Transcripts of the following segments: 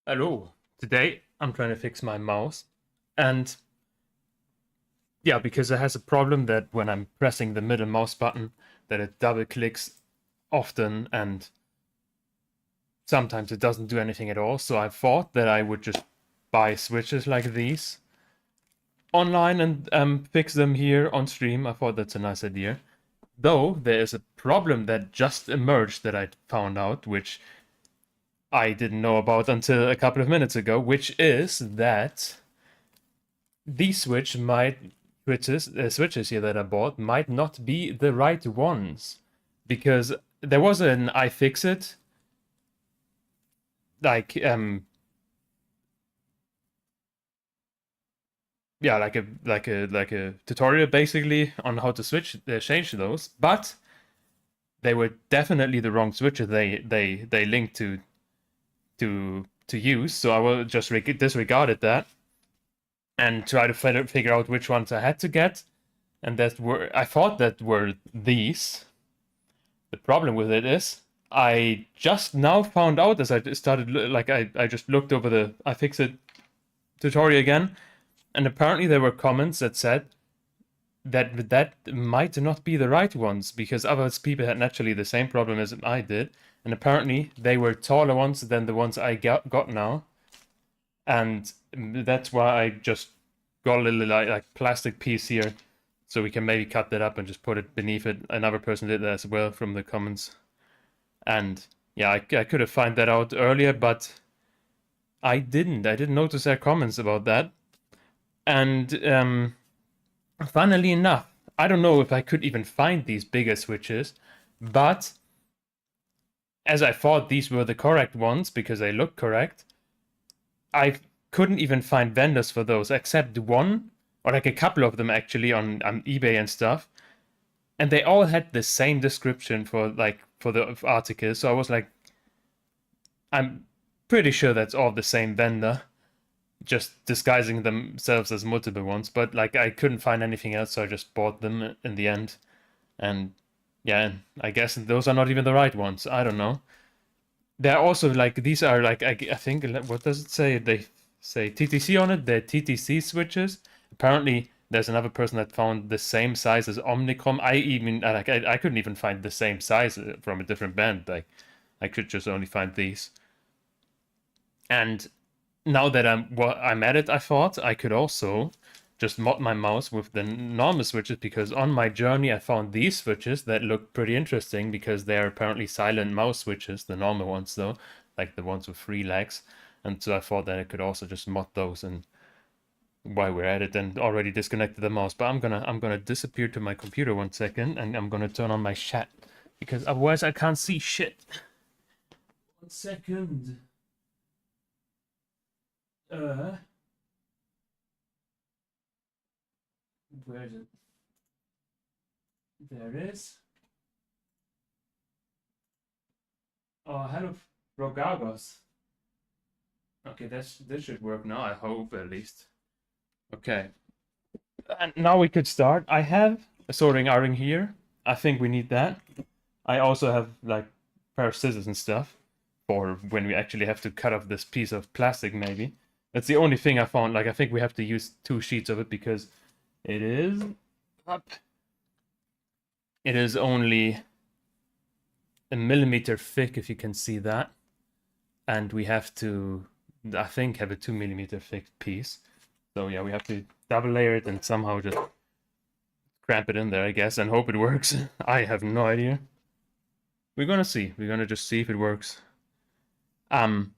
Hello. Today I'm trying to fix my mouse, and yeah, because it has a problem that when I'm pressing the middle mouse button, that it double clicks often, and sometimes it doesn't do anything at all. So I thought that I would just buy switches like these online and fix them here on stream. I thought that's a nice idea. Though there is a problem that just emerged that I found out, which I didn't know about until a couple of minutes ago, which is that these switches here that I bought might not be the right ones, because there was an iFixit like yeah, like a tutorial basically on how to change those, but they were definitely the wrong switches they linked to use. So I will just disregarded that and try to figure out which ones I had to get, and I thought that were these. The problem with it is I just now found out as I started I just looked over the iFixit tutorial again, and apparently there were comments that said that might not be the right ones because other people had naturally the same problem as I did, and apparently they were taller ones than the ones I got now, and that's why I just got a little like plastic piece here, so we can maybe cut that up and just put it beneath it. Another person did that as well from the comments, and yeah, I could have found that out earlier, but I didn't. I didn't notice their comments about that, and funnily enough, I don't know if I could even find these bigger switches, but as I thought these were the correct ones because they look correct, I couldn't even find vendors for those except one, or like a couple of them actually on eBay and stuff, and they all had the same description for the articles. So I was like, I'm pretty sure that's all the same vendor, just disguising themselves as multiple ones. But like I couldn't find anything else, so I just bought them in the end. And yeah, I guess those are not even the right ones. I don't know. They're also like, these are like, I think, what does it say? They say TTC on it. They're TTC switches. Apparently, there's another person that found the same size as Omnicom. I couldn't even find the same size from a different band. Like, I could just only find these. And now that I'm at it, I thought I could also just mod my mouse with the normal switches, because on my journey I found these switches that look pretty interesting because they are apparently silent mouse switches, the normal ones though, like the ones with 3 legs. And so I thought that I could also just mod those, and while we're at it, and already disconnected the mouse. But I'm gonna disappear to my computer 1 second, and I'm gonna turn on my chat because otherwise I can't see shit. 1 second. Where is it? There it is. Oh, hello, Rogagos. Okay, this should work now, I hope, at least. Okay. And now we could start. I have a soldering iron here. I think we need that. I also have, like, a pair of scissors and stuff for when we actually have to cut off this piece of plastic, maybe. That's the only thing I found. Like, I think we have to use 2 sheets of it because it is up. It is only a millimeter thick, if you can see that. And we have to, I think, have a 2 millimeter thick piece. So yeah, we have to double layer it and somehow just cramp it in there, I guess, and hope it works. I have no idea. We're gonna see. We're gonna just see if it works. And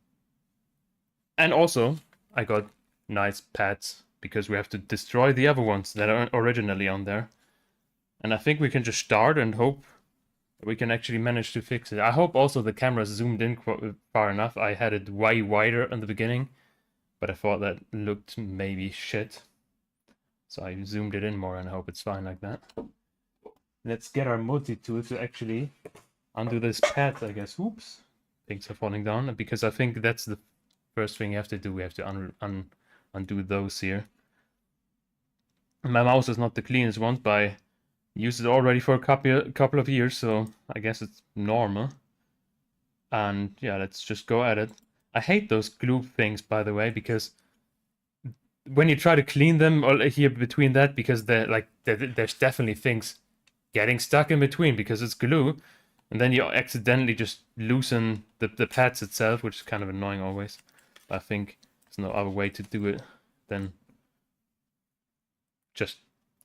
also, I got nice pads because we have to destroy the other ones that are originally on there. And I think we can just start and hope we can actually manage to fix it. I hope also the camera zoomed in far enough. I had it way wider in the beginning, but I thought that looked maybe shit. So I zoomed it in more, and I hope it's fine like that. Let's get our multi-tool to actually undo this pad, I guess. Oops. Things are falling down, because I think that's the first thing you have to do. We have to undo those here. My mouse is not the cleanest one, but I used it already for a couple of years, so I guess it's normal. And yeah, let's just go at it. I hate those glue things, by the way, because when you try to clean them or here between that, because there's definitely things getting stuck in between because it's glue, and then you accidentally just loosen the pads itself, which is kind of annoying always. I think there's no other way to do it than just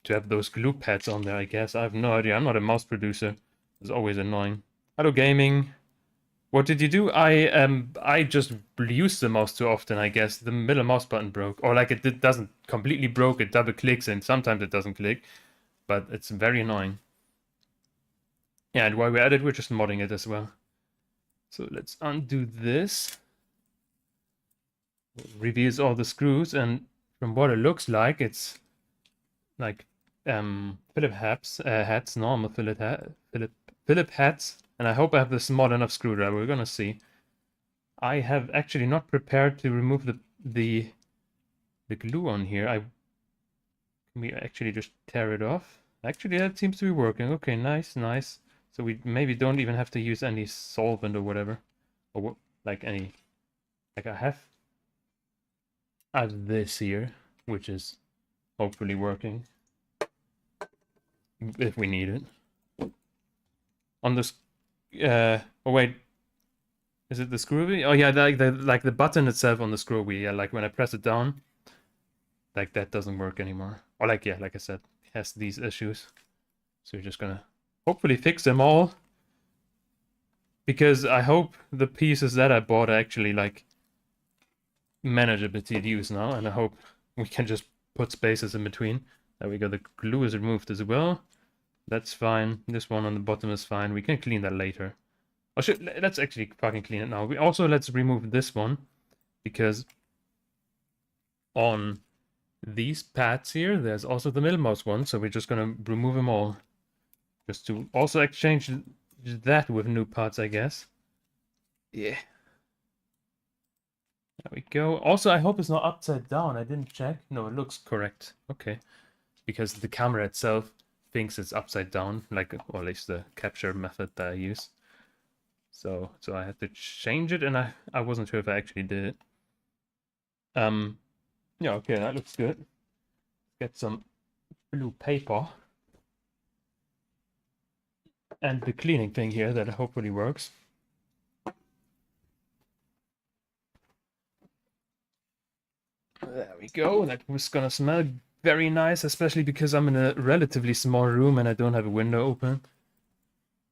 to have those glue pads on there, I guess. I have no idea. I'm not a mouse producer. It's always annoying. Hello, gaming. What did you do? I just use the mouse too often, I guess. The middle mouse button broke. Or like it doesn't completely broke, it double clicks and sometimes it doesn't click. But it's very annoying. Yeah, and while we're at it, we're just modding it as well. So let's undo this. Reveals all the screws, and from what it looks like, it's like Philip hats, normal Philip hats. And I hope I have the small enough screwdriver. We're gonna see. I have actually not prepared to remove the glue on here. Can we actually just tear it off? Actually, that seems to be working. Okay, nice, nice. So we maybe don't even have to use any solvent or whatever, or like any. Like I have this here, which is hopefully working if we need it. On this, oh wait, is it the screw wheel? Oh yeah, like the button itself on the screw wheel. Yeah, like when I press it down, like that doesn't work anymore. Or like yeah, like I said, it has these issues. So we're just gonna hopefully fix them all. Because I hope the pieces that I bought are actually like manageable to use now, and I hope we can just put spaces in between. There we go, the glue is removed as well. That's fine. This one on the bottom is fine. We can clean that later. Oh shit, let's actually fucking clean it now. Let's remove this one, because on these pads here, there's also the middlemost one, so we're just gonna remove them all. Just to also exchange that with new parts, I guess. Yeah. There we go. Also, I hope it's not upside down. I didn't check. No, it looks correct. Okay. Because the camera itself thinks it's upside down, like, or at least the capture method that I use. So I had to change it, and I wasn't sure if I actually did it. Yeah, okay, that looks good. Get some blue paper. And the cleaning thing here that hopefully works. There we go. That was gonna smell very nice, especially because I'm in a relatively small room and I don't have a window open.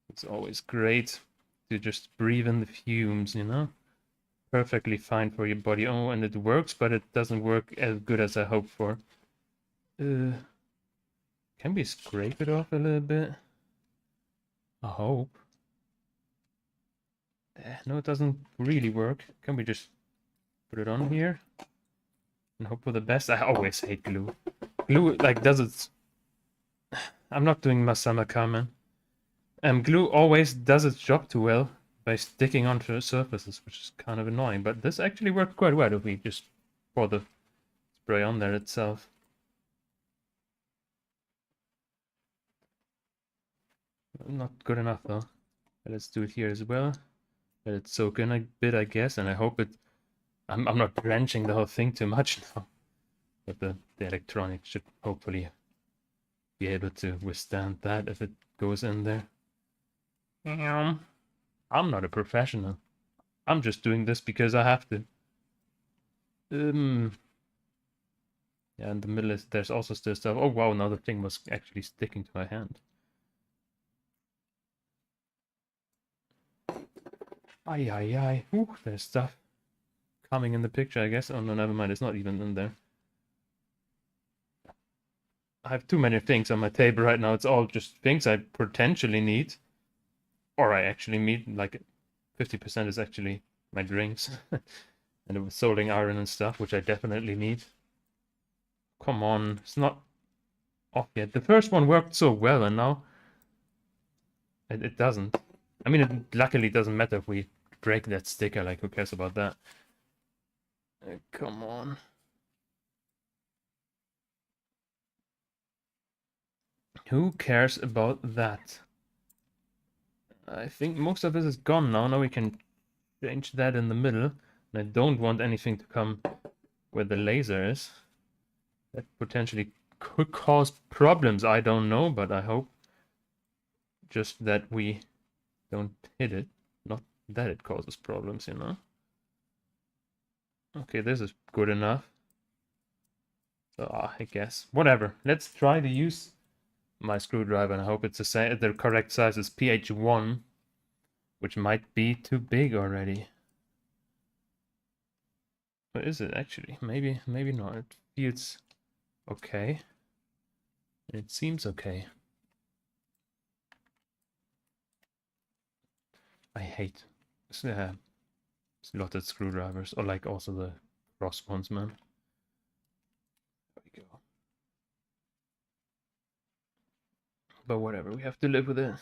It's always great to just breathe in the fumes, you know? Perfectly fine for your body. Oh, and it works, but it doesn't work as good as I hoped for. Can we scrape it off a little bit? I hope. No, it doesn't really work. Can we just put it on here? And hope for the best? I always hate glue. Glue, like, does it... I'm not doing Masama Kamen. Glue always does its job too well by sticking onto surfaces, which is kind of annoying. But this actually worked quite well if we just pour the spray on there itself. Not good enough though. But let's do it here as well. Let it soak in a bit, I guess, and I hope it... I'm not drenching the whole thing too much now. But the electronics should hopefully be able to withstand that if it goes in there. I'm not a professional. I'm just doing this because I have to. Yeah, in the middle is there's also still stuff. Oh wow, now the thing was actually sticking to my hand. Ay ay ay. Ooh, there's stuff coming in the picture, I guess. Oh no, never mind. It's not even in there. I have too many things on my table right now. It's all just things I potentially need. Or I actually need, like 50% is actually my drinks. And it was soldering iron and stuff, which I definitely need. Come on, it's not off yet. The first one worked so well, and now it doesn't. I mean, it luckily doesn't matter if we break that sticker, like who cares about that? Come on. Who cares about that? I think most of this is gone now. Now we can change that in the middle. And I don't want anything to come where the laser is. That potentially could cause problems, I don't know, but I hope just that we don't hit it. Not that it causes problems, you know? Okay, this is good enough. So, I guess. Whatever. Let's try to use my screwdriver, and I hope it's the correct size is PH1, which might be too big already. What is it actually? Maybe not. It feels okay. It seems okay. I hate slotted screwdrivers, or like also the cross ones, man. There we go. But whatever, we have to live with it.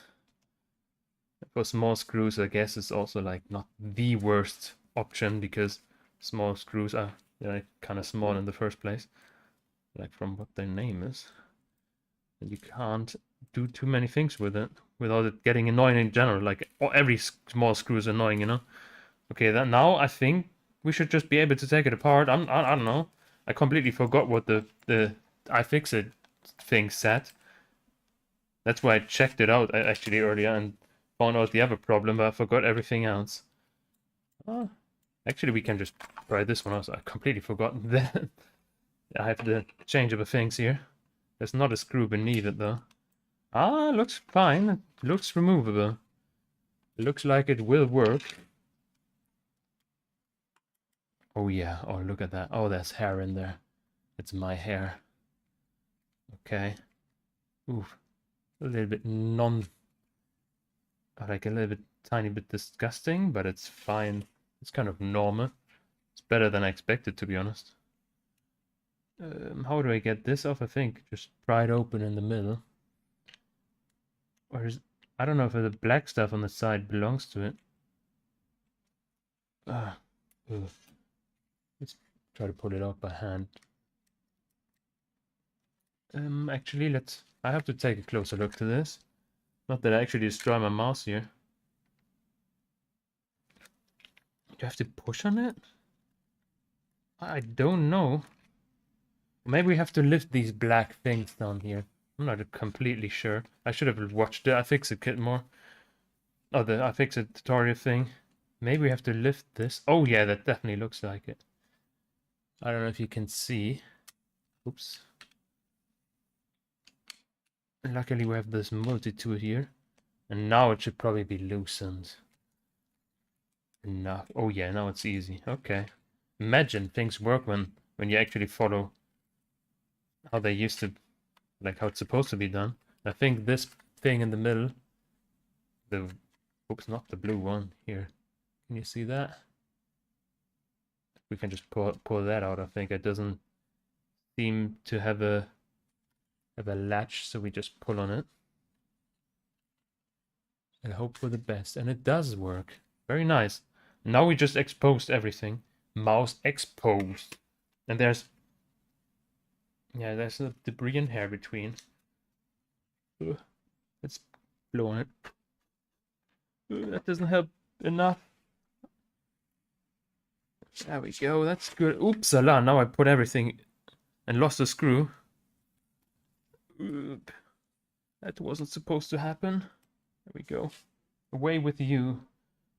For small screws, I guess it's also like not the worst option, because small screws are like kind of small in the first place, like from what their name is. And you can't do too many things with it without it getting annoying in general. Like every small screw is annoying, you know. Okay, then now I think we should just be able to take it apart. I don't know. I completely forgot what the iFixit thing said. That's why I checked it out actually earlier and found out the other problem, but I forgot everything else. Oh, actually, we can just try this one also. I completely forgot that. I have the changeable things here. There's not a screw beneath it though. Ah, looks fine. It looks removable. It looks like it will work. Oh yeah, oh look at that. Oh, there's hair in there. It's my hair. Okay. Ooh, a little bit like a little bit, tiny bit disgusting, but it's fine. It's kind of normal. It's better than I expected, to be honest. How do I get this off? I think just pry it open in the middle. Or is, I don't know if the black stuff on the side belongs to it. Let's try to pull it out by hand. Actually, I have to take a closer look to this. Not that I actually destroy my mouse here. Do you have to push on it? I don't know. Maybe we have to lift these black things down here. I'm not completely sure. I should have watched the iFixit kit more. Oh, the iFixit tutorial thing. Maybe we have to lift this. Oh yeah, that definitely looks like it. I don't know if you can see. Oops. Luckily we have this multi-tool here. And now it should probably be loosened. Enough. Oh yeah, now it's easy. Okay. Imagine things work when you actually follow how they used to, like how it's supposed to be done. I think this thing in the middle, oops, not the blue one here. Can you see that? We can just pull that out. I think it doesn't seem to have a latch, so we just pull on it and hope for the best. And it does work. Very nice. Now we just exposed everything. Mouse exposed. And there's a debris and hair between. Let's blow on it. That doesn't help enough. There we go, that's good. Oopsala, now I put everything and lost a screw. Oop. That wasn't supposed to happen. There we go. Away with you.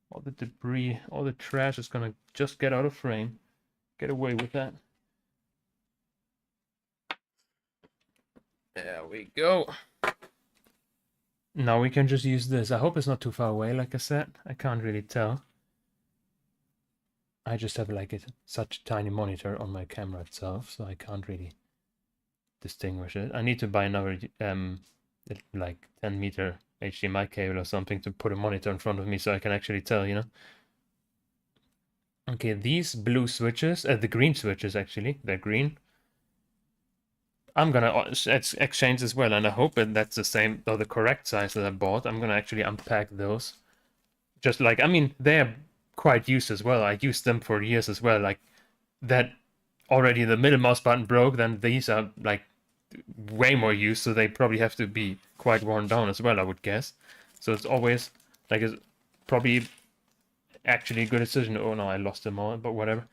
All the debris, all the trash is gonna just get out of frame. Get away with that. There we go. Now we can just use this. I hope it's not too far away, like I said. I can't really tell. I just have like such a tiny monitor on my camera itself, so I can't really distinguish it. I need to buy another like 10-meter HDMI cable or something to put a monitor in front of me so I can actually tell, you know. Okay, these blue switches, the green switches actually, they're green. I'm gonna exchange as well, and I hope that that's the same or the correct size that I bought. I'm gonna actually unpack those. Just like, I mean, they're quite used as well. I used them for years as well. Like that already the middle mouse button broke, then these are like way more used, so they probably have to be quite worn down as well, I would guess. So it's always like it's probably actually a good decision. Oh no, I lost them all, but whatever.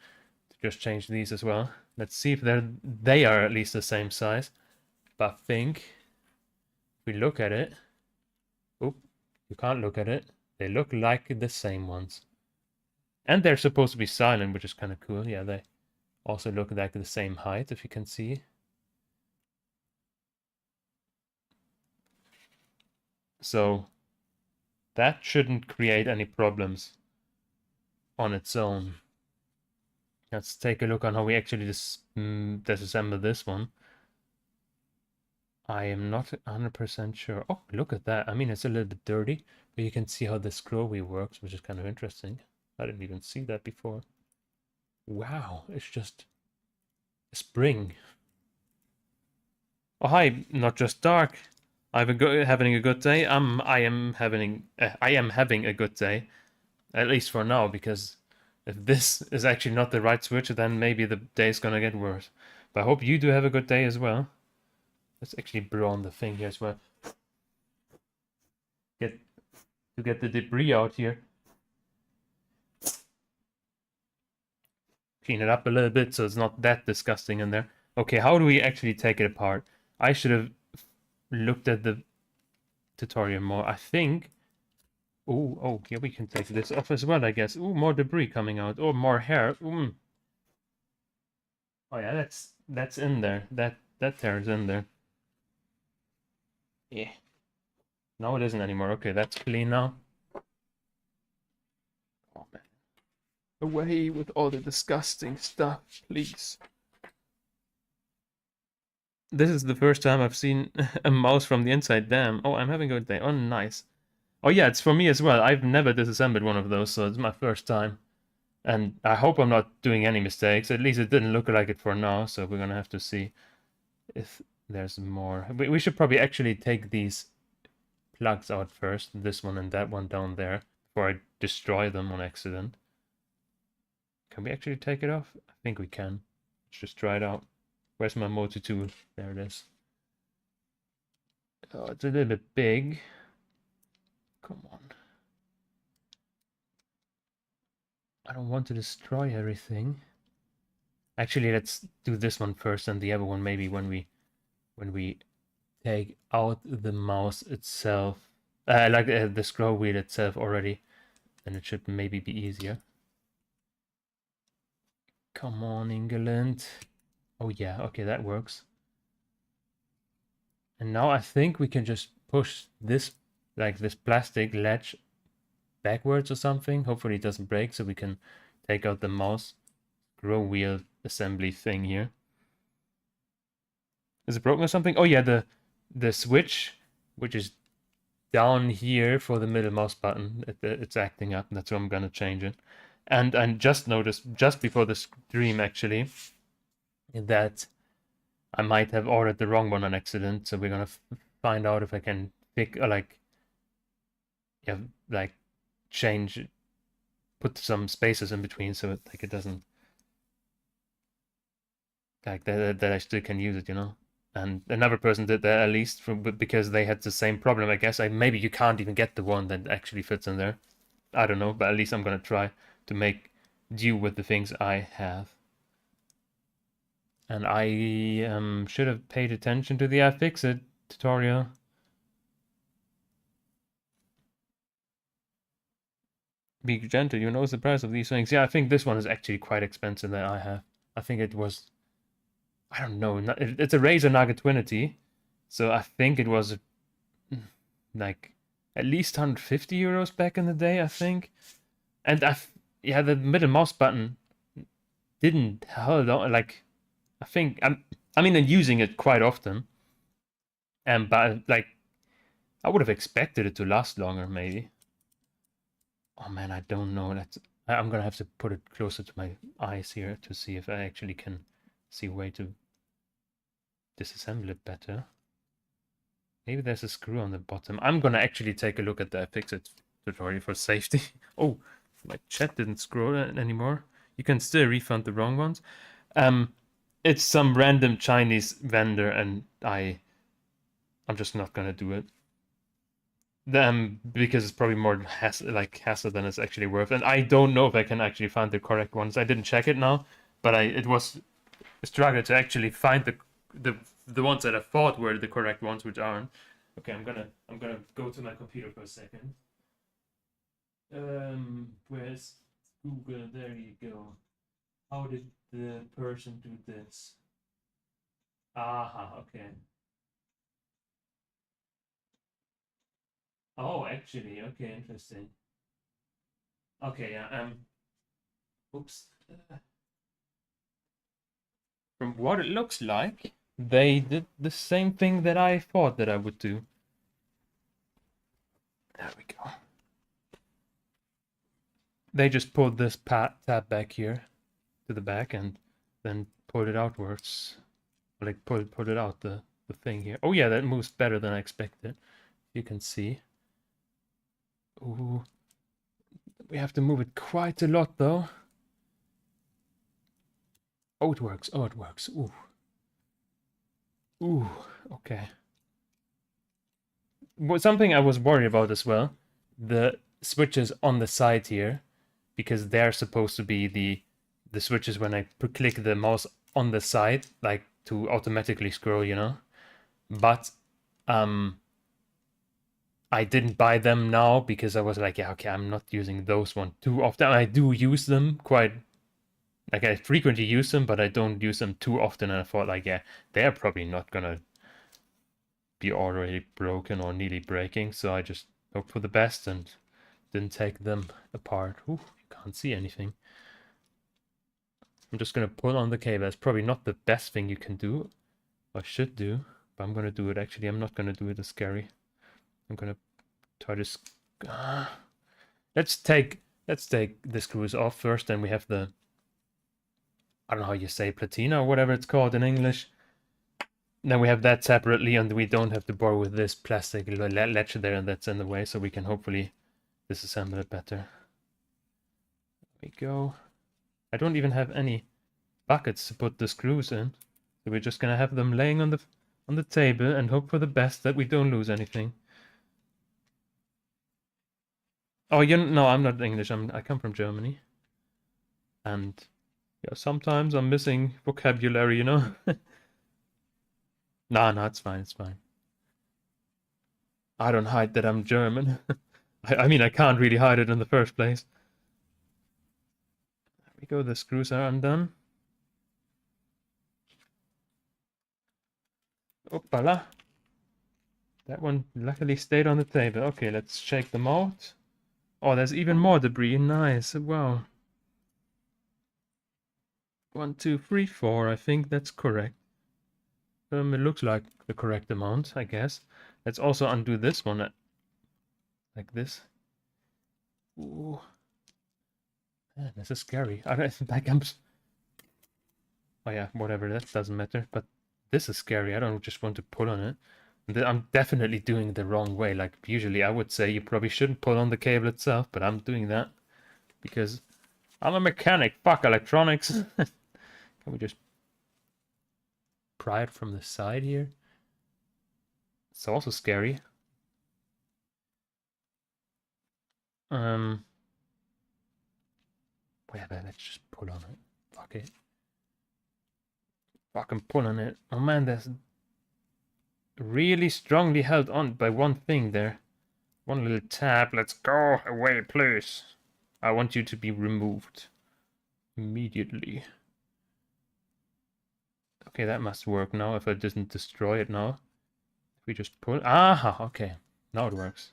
Just change these as well. Let's see if they are at least the same size. But I think if we look at it, oop, you can't look at it. They look like the same ones. And they're supposed to be silent, which is kind of cool. Yeah, they also look like the same height, if you can see. So that shouldn't create any problems on its own. Let's take a look on how we actually disassemble this one. I am not 100% sure. Oh, look at that. I mean, it's a little bit dirty, but you can see how the scroll wheel works, which is kind of interesting. I didn't even see that before. Wow, it's just a spring. Oh, hi, not just dark. Having a good day. I am having a good day, at least for now, because if this is actually not the right switch, then maybe the day's gonna get worse. But I hope you do have a good day as well. Let's actually blow on the thing here as well. Get the debris out here. Clean it up a little bit so it's not that disgusting in there. Okay, how do we actually take it apart? I should have looked at the tutorial more. I think. Oh, yeah, we can take this off as well, I guess. Ooh, more debris coming out. Oh, more hair. Oh yeah, that's in there. That hair is in there. Yeah. No, it isn't anymore. Okay, that's clean now. Oh man. Away with all the disgusting stuff, please. This is the first time I've seen a mouse from the inside. Damn. Oh, I'm having a good day. Oh, nice. Oh yeah, it's for me as well. I've never disassembled one of those, so it's my first time. And I hope I'm not doing any mistakes. At least it didn't look like it for now, so we're gonna have to see if there's more. We should probably actually take these plugs out first, this one and that one down there, before I destroy them on accident. Can we actually take it off? I think we can. Let's just try it out. Where's my motor tool? There it is. Oh, it's a little bit big. Come on. I don't want to destroy everything. Actually, let's do this one first and the other one maybe when we take out the mouse itself. The scroll wheel itself already. Then it should maybe be easier. Come on, England. Oh yeah, okay, that works. And now I think we can just push this, like this plastic ledge backwards or something. Hopefully it doesn't break so we can take out the mouse scroll wheel assembly thing here. Is it broken or something? Oh yeah, the switch, which is down here for the middle mouse button, it's acting up. That's where I'm gonna change it. And I just noticed just before the stream actually that I might have ordered the wrong one on accident. So we're gonna find out if I can pick change, put some spaces in between so it doesn't like that I still can use it, you know. And another person did that at least because they had the same problem. I guess maybe you can't even get the one that actually fits in there. I don't know, but at least I'm gonna try to make do with the things I have. And I should have paid attention to the iFixit tutorial. Be gentle, you know the price of these things. Yeah, I think this one is actually quite expensive that I have. I think it was, I don't know, it's a Razer Naga Trinity. So I think it was like at least 150 euros back in the day, I think. And yeah, the middle mouse button didn't hold on, like, I think, I'm using it quite often. But like, I would have expected it to last longer, maybe. Oh man, I don't know. I'm gonna have to put it closer to my eyes here to see if I actually can see a way to disassemble it better. Maybe there's a screw on the bottom. I'm gonna actually take a look at the iFixit tutorial for safety. Oh, my chat didn't scroll anymore. You can still refund the wrong ones. It's some random Chinese vendor, and I'm just not gonna do it. Because it's probably more hassle than it's actually worth. And I don't know if I can actually find the correct ones. I didn't check it now, but it was a struggle to actually find the ones that I thought were the correct ones, which aren't. Okay, I'm gonna go to my computer for a second. Where's Google? There you go. How did the person do this? Aha, okay. Oh, actually, okay, interesting. Okay, yeah, oops. From what it looks like, they did the same thing that I thought that I would do. There we go. They just pulled this tab back here to the back and then pulled it outwards. Like pulled it out the thing here. Oh yeah, that moves better than I expected. You can see. Ooh. We have to move it quite a lot though. Oh, it works. Oh, it works. Ooh. Ooh, okay. Well, something I was worried about as well, the switches on the side here, because they're supposed to be the switches when I click the mouse on the side, like to automatically scroll, you know. But I didn't buy them now because I was like, yeah, okay, I'm not using those one too often. I do use them quite, like I frequently use them, but I don't use them too often. And I thought, like, yeah, they're probably not gonna be already broken or nearly breaking, so I just hoped for the best and didn't take them apart. Ooh, you can't see anything. I'm just gonna pull on the cable. That's probably not the best thing you can do, or should do, but I'm gonna do it. Actually, I'm not gonna do it as scary. I'm gonna try to. Let's take the screws off first. Then we have the. I don't know how you say platina or whatever it's called in English. Then we have that separately, and we don't have to bore with this plastic latch there, and that's in the way, so we can hopefully disassemble it better. There we go. I don't even have any buckets to put the screws in, so we're just gonna have them laying on the table and hope for the best that we don't lose anything. Oh, no, I'm not English. I come from Germany, and yeah, sometimes I'm missing vocabulary, you know. No, it's fine. It's fine. I don't hide that I'm German. I mean, I can't really hide it in the first place. There we go. The screws are undone. Opala. That one luckily stayed on the table. Okay, let's shake them out. Oh, there's even more debris. Nice. Wow. 1, 2, 3, 4. I think that's correct. It looks like the correct amount, I guess. Let's also undo this one like this. Ooh. Man, this is scary. I don't like I'm. Oh yeah, whatever. That doesn't matter. But this is scary. I don't just want to pull on it. I'm definitely doing it the wrong way. Like usually, I would say you probably shouldn't pull on the cable itself, but I'm doing that because I'm a mechanic. Fuck electronics. Can we just pry it from the side here? It's also scary. Whatever, let's just pull on it. Fuck it. Fucking pull on it. Oh man, that's really strongly held on by one thing there. One little tab. Let's go away, please. I want you to be removed immediately. Okay, that must work now if I didn't destroy it now. If we just pull. Aha, okay. Now it works.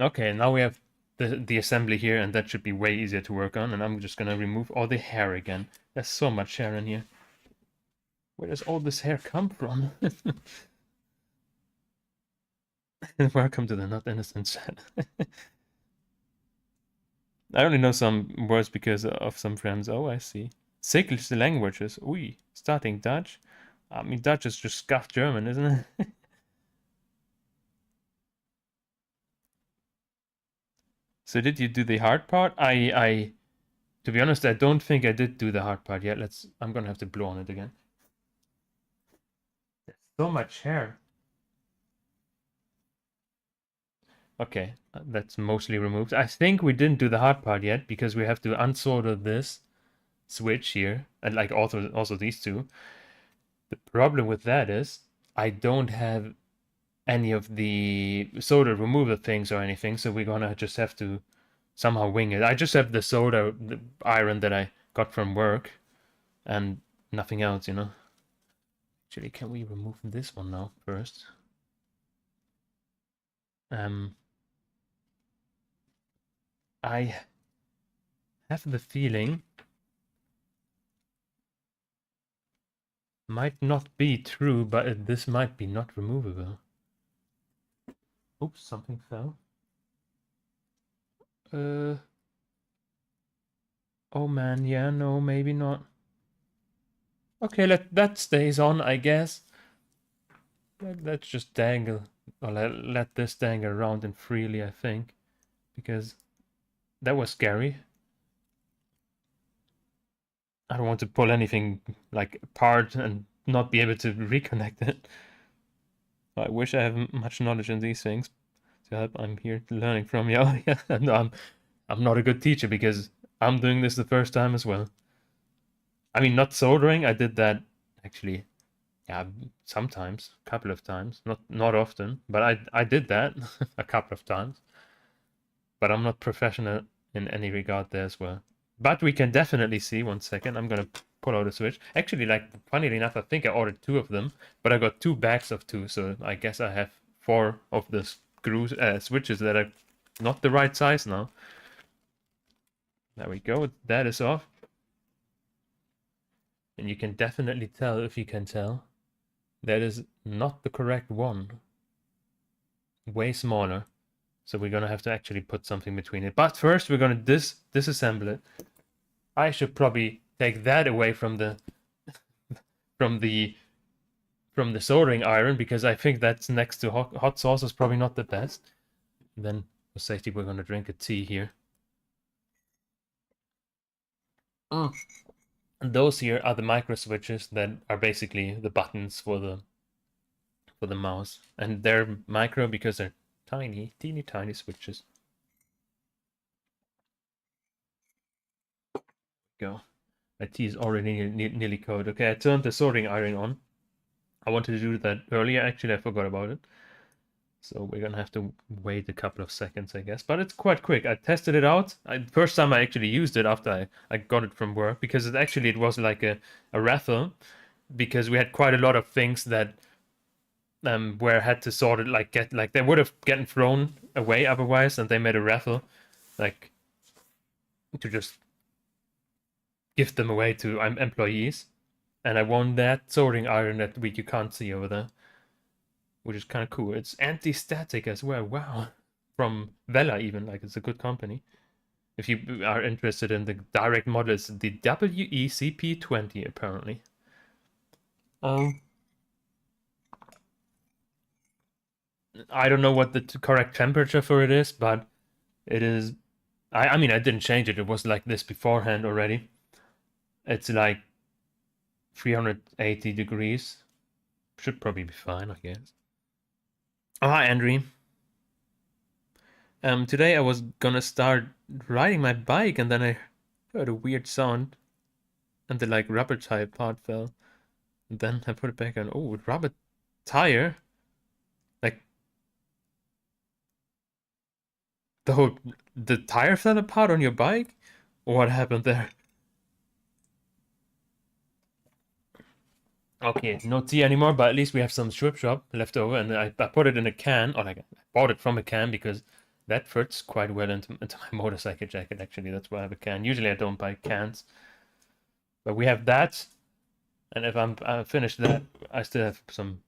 Okay, now we have the assembly here, and that should be way easier to work on. And I'm just gonna remove all the hair again. There's so much hair in here. Where does all this hair come from? Welcome to the Not Innocent chat. I only know some words because of some friends. Oh, I see. Six languages. Ui. Starting Dutch. I mean, Dutch is just scuffed German, isn't it? So did you do the hard part? To be honest, I don't think I did do the hard part yet. I'm gonna have to blow on it again. There's so much hair. Okay, that's mostly removed. I think we didn't do the hard part yet because we have to unsolder this switch here and like also these two. The problem with that is I don't have any of the solder remover things or anything, so we're gonna just have to somehow wing it. I just have the solder iron that I got from work and nothing else, you know. Actually, can we remove this one now first? I have the feeling might not be true, but this might be not removable. Oops, something fell. Oh man, yeah, no, maybe not. Okay, that stays on, I guess. Let's just dangle, or let this dangle around and freely, I think, because that was scary. I don't want to pull anything like apart and not be able to reconnect it. I wish I have much knowledge in these things to help. I'm here learning from you. No, I'm not a good teacher because I'm doing this the first time as well. I mean, not soldering. I did that actually. Yeah, sometimes, a couple of times, not often, but I did that a couple of times. But I'm not professional in any regard there as well. But we can definitely see. 1 second, I'm gonna pull out a switch. Actually, like funnily enough, I think I ordered 2 of them, but I got 2 bags of 2, so I guess I have 4 of the switches that are not the right size now. There we go. That is off. And you can definitely tell, if you can tell, that is not the correct one. Way smaller. So we're gonna have to actually put something between it. But first we're gonna disassemble it. I should probably take that away from the from the soldering iron because I think that's next to hot sauce is probably not the best. And then for safety we're gonna drink a tea here. And those here are the micro switches that are basically the buttons for the mouse. And they're micro because they're tiny, teeny tiny switches. Go. My tea is already nearly cold. Okay, I turned the soldering iron on. I wanted to do that earlier. Actually, I forgot about it. So we're gonna have to wait a couple of seconds, I guess. But it's quite quick. I tested it out. First time I actually used it after I got it from work because it was like a raffle because we had quite a lot of things that where I had to sort it like they would have gotten thrown away otherwise, and they made a raffle like to just give them away to employees. And I won that soldering iron that you can't see over there, which is kind of cool. It's anti-static as well. Wow, from Vela even, like it's a good company. If you are interested in the direct model, it's the WECP20 apparently. I don't know what the correct temperature for it is, but it is. I mean, I didn't change it. It was like this beforehand already. It's like 380 degrees. Should probably be fine, I guess. Oh, hi, Andrew. Today I was gonna start riding my bike and then I heard a weird sound and the like rubber tire part fell. And then I put it back on. Oh, rubber tire? Like the tire fell apart on your bike? Or what happened there? Okay, no tea anymore, but at least we have some strip shop left over, and I put it in a can, or like I bought it from a can because that fits quite well into my motorcycle jacket. Actually, that's why I have a can. Usually I don't buy cans, but we have that, and if I'm finished that, I still have some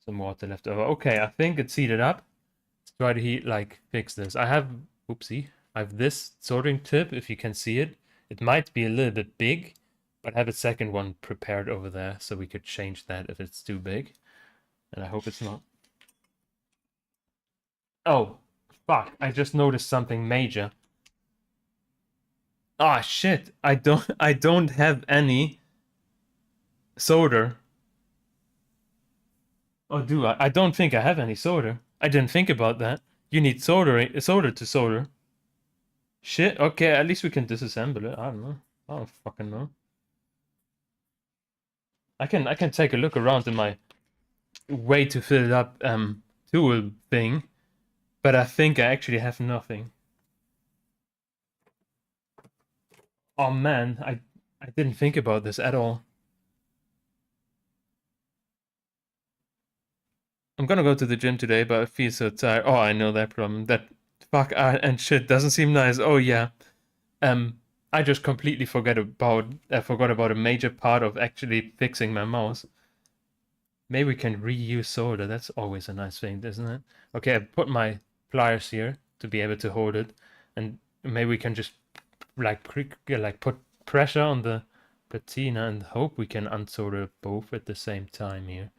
water left over. Okay, I think it's heated up. Let's try to fix this. Oopsie, I have this soldering tip. If you can see it, it might be a little bit big. But I have a second one prepared over there, so we could change that if it's too big. And I hope it's not. Oh, fuck. I just noticed something major. Ah, shit. I don't have any solder. Oh, do I? I don't think I have any solder. I didn't think about that. You need solder to solder. Shit. Okay, at least we can disassemble it. I don't know. I don't fucking know. I can take a look around in my way to fill it up tool thing, but I think I actually have nothing. Oh man, I didn't think about this at all. I'm gonna go to the gym today, but I feel so tired. Oh, I know that problem. That fuck and shit doesn't seem nice. Oh yeah. I just completely forgot about a major part of actually fixing my mouse. Maybe we can reuse solder. That's always a nice thing, isn't it? Okay, I put my pliers here to be able to hold it, and maybe we can just like put pressure on the patina and hope we can unsolder both at the same time here.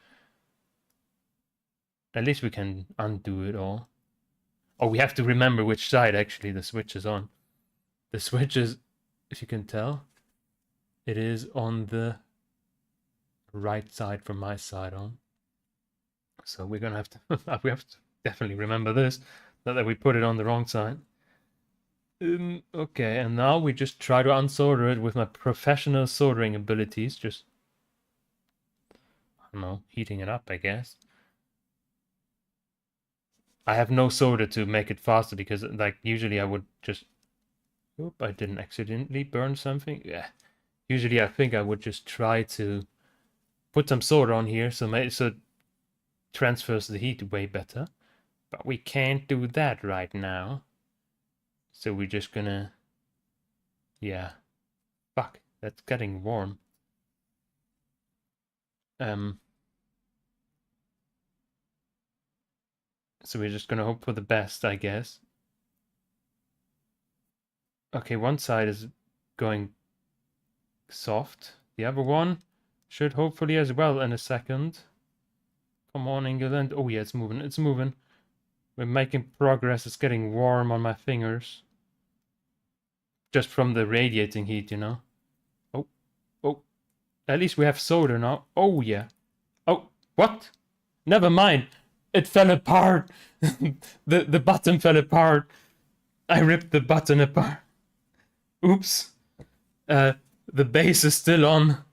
At least we can undo it all. Oh, we have to remember which side actually the switch is on. The switch is, if you can tell, it is on the right side from my side on. So we're gonna have to we have to definitely remember this, not that we put it on the wrong side. Okay, and now we just try to unsolder it with my professional soldering abilities, just I don't know, heating it up, I guess. I have no solder to make it faster because like usually I would just Oop, I didn't accidentally burn something. Yeah. Usually I think I would just try to put some solder on here so it transfers the heat way better. But we can't do that right now. So we're just gonna... Yeah. Fuck, that's getting warm. So we're just gonna hope for the best, I guess. Okay, one side is going soft. The other one should hopefully as well in a second. Come on, England. Oh yeah, it's moving. It's moving. We're making progress. It's getting warm on my fingers. Just from the radiating heat, you know. Oh, oh. At least we have solder now. Oh yeah. Oh, what? Never mind. It fell apart. The button fell apart. I ripped the button apart. Oops. The base is still on.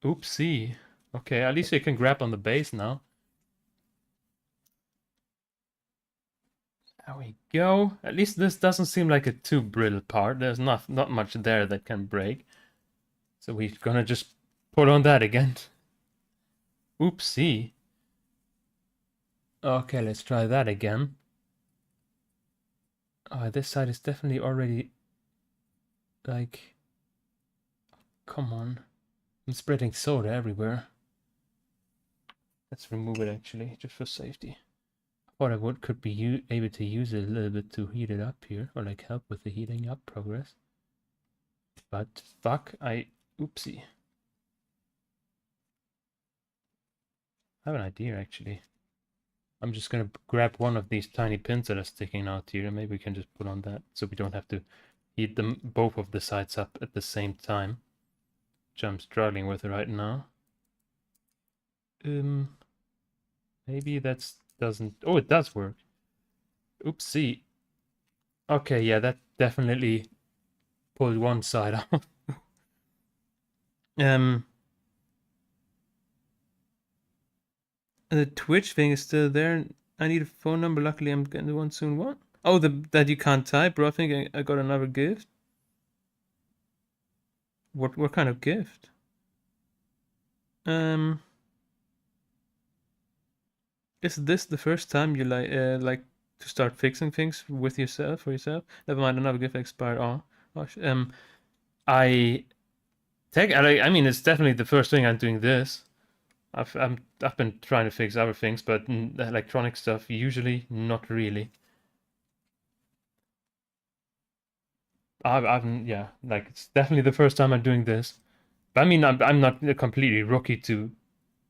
Oopsie. Okay, at least I can grab on the base now. There we go. At least this doesn't seem like a too brittle part. There's not much there that can break. So we're gonna just put on that again. Oopsie. Okay, let's try that again. Oh, this side is definitely already like... Come on. I'm spreading soda everywhere. Let's remove it actually, just for safety. I thought I could be able to use it a little bit to heat it up here, or like help with the heating up progress. But fuck, oopsie. I have an idea actually. I'm just gonna grab one of these tiny pins that are sticking out here, and maybe we can just put on that, so we don't have to heat them both of the sides up at the same time, which I'm struggling with right now. Maybe that doesn't... Oh, it does work. Oopsie. Okay, yeah, that definitely pulled one side out. The Twitch thing is still there. I need a phone number. Luckily, I'm getting one soon. What? Oh, that you can't type, bro. I think I got another gift. What kind of gift? Is this the first time you like to start fixing things with yourself for yourself? Never mind, another gift expired. Oh, I mean, it's definitely the first thing I'm doing this. I've been trying to fix other things, but electronic stuff usually not really. Yeah, like it's definitely the first time I'm doing this. But I mean, I'm not a completely rookie to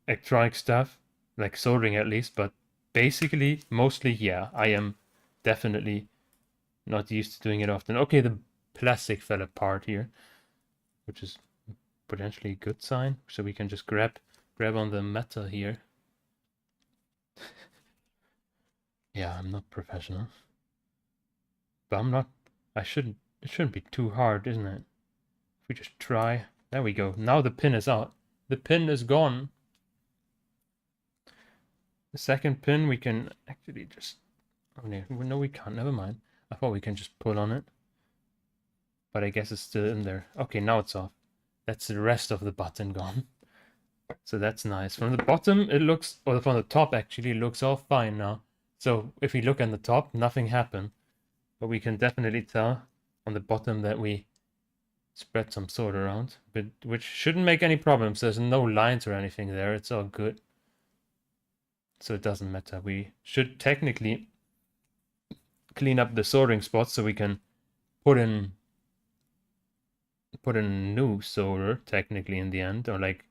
electronic stuff, like soldering at least. But basically, mostly, yeah, I am definitely not used to doing it often. Okay, the plastic fell apart here, which is potentially a good sign. So we can just grab grab on the meta here. Yeah, I'm not professional. But I'm not... it shouldn't be too hard, isn't it? If we just try... There we go. Now the pin is out. The pin is gone. The second pin we can actually just... Oh no, we can't. Never mind. I thought we can just pull on it. But I guess it's still in there. Okay, now it's off. That's the rest of the button gone. So that's nice. From the bottom, it looks... Or from the top, actually, it looks all fine now. So if we look at the top, nothing happened. But we can definitely tell on the bottom that we spread some solder around. But which shouldn't make any problems. There's no lines or anything there. It's all good. So it doesn't matter. We should technically clean up the soldering spots so we can put in new solder technically in the end, or like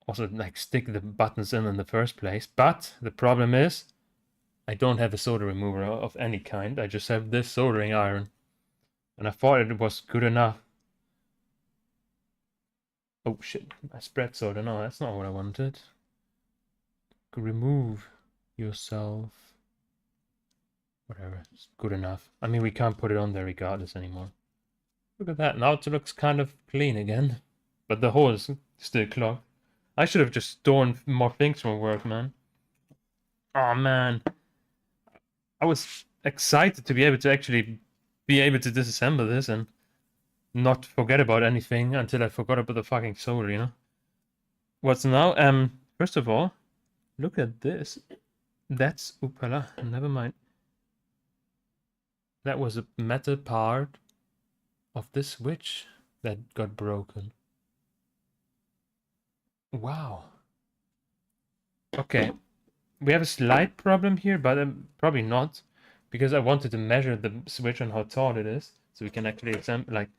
also like stick the buttons in the first place. But the problem is I don't have a solder remover of any kind. I just have this soldering iron, and I thought it was good enough. Oh shit, I spread solder. No, that's not what I wanted. Remove yourself. Whatever, it's good enough. I mean, we can't put it on there regardless anymore. Look at that, now it looks kind of clean again. But the hole is still clogged. I should have just stolen more things from work, man. Oh man. I was excited to be able to actually be able to disassemble this and not forget about anything until I forgot about the fucking solder, you know? What's now? First of all, look at this. That's... Oopala, never mind. That was a metal part of the switch that got broken. Wow. Okay. We have a slight problem here, but probably not. Because I wanted to measure the switch and how tall it is. So we can actually examine, like...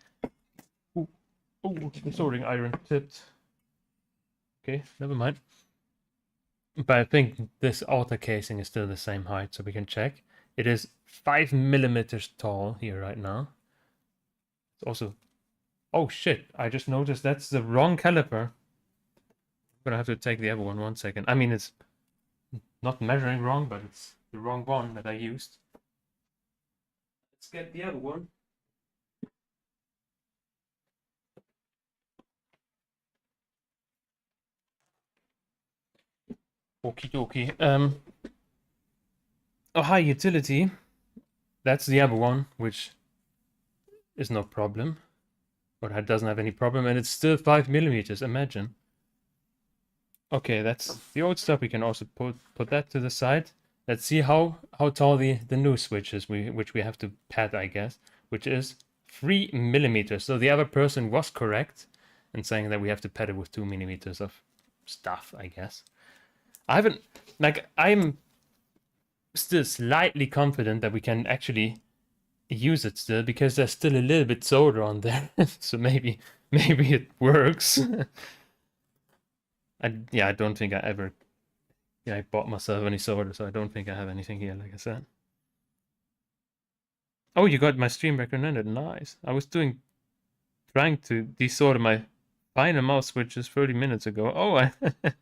Ooh, the soldering iron tipped. Okay, never mind. But I think this outer casing is still the same height, so we can check. It is 5 millimeters tall here right now. It's also... Oh shit, I just noticed that's the wrong caliper. I'm gonna have to take the other one second. I mean, it's not measuring wrong, but it's the wrong one that I used. Let's get the other one. Okie dokie. Oh, high utility. That's the other one, which is no problem. Or that doesn't have any problem, and it's still 5 millimeters, imagine. Okay, that's the old stuff. We can also put that to the side. Let's see how tall the new switch is, which we have to pad, I guess, which is 3 millimeters. So the other person was correct in saying that we have to pad it with 2 millimeters of stuff, I guess. I haven't, like, I'm still slightly confident that we can actually use it still, because there's still a little bit solder on there. So maybe it works. I don't think I ever... I bought myself any solder, so I don't think I have anything here, like I said. Oh, you got my stream recommended. Nice. I was trying to desolder my final mouse switches 30 minutes ago. Oh,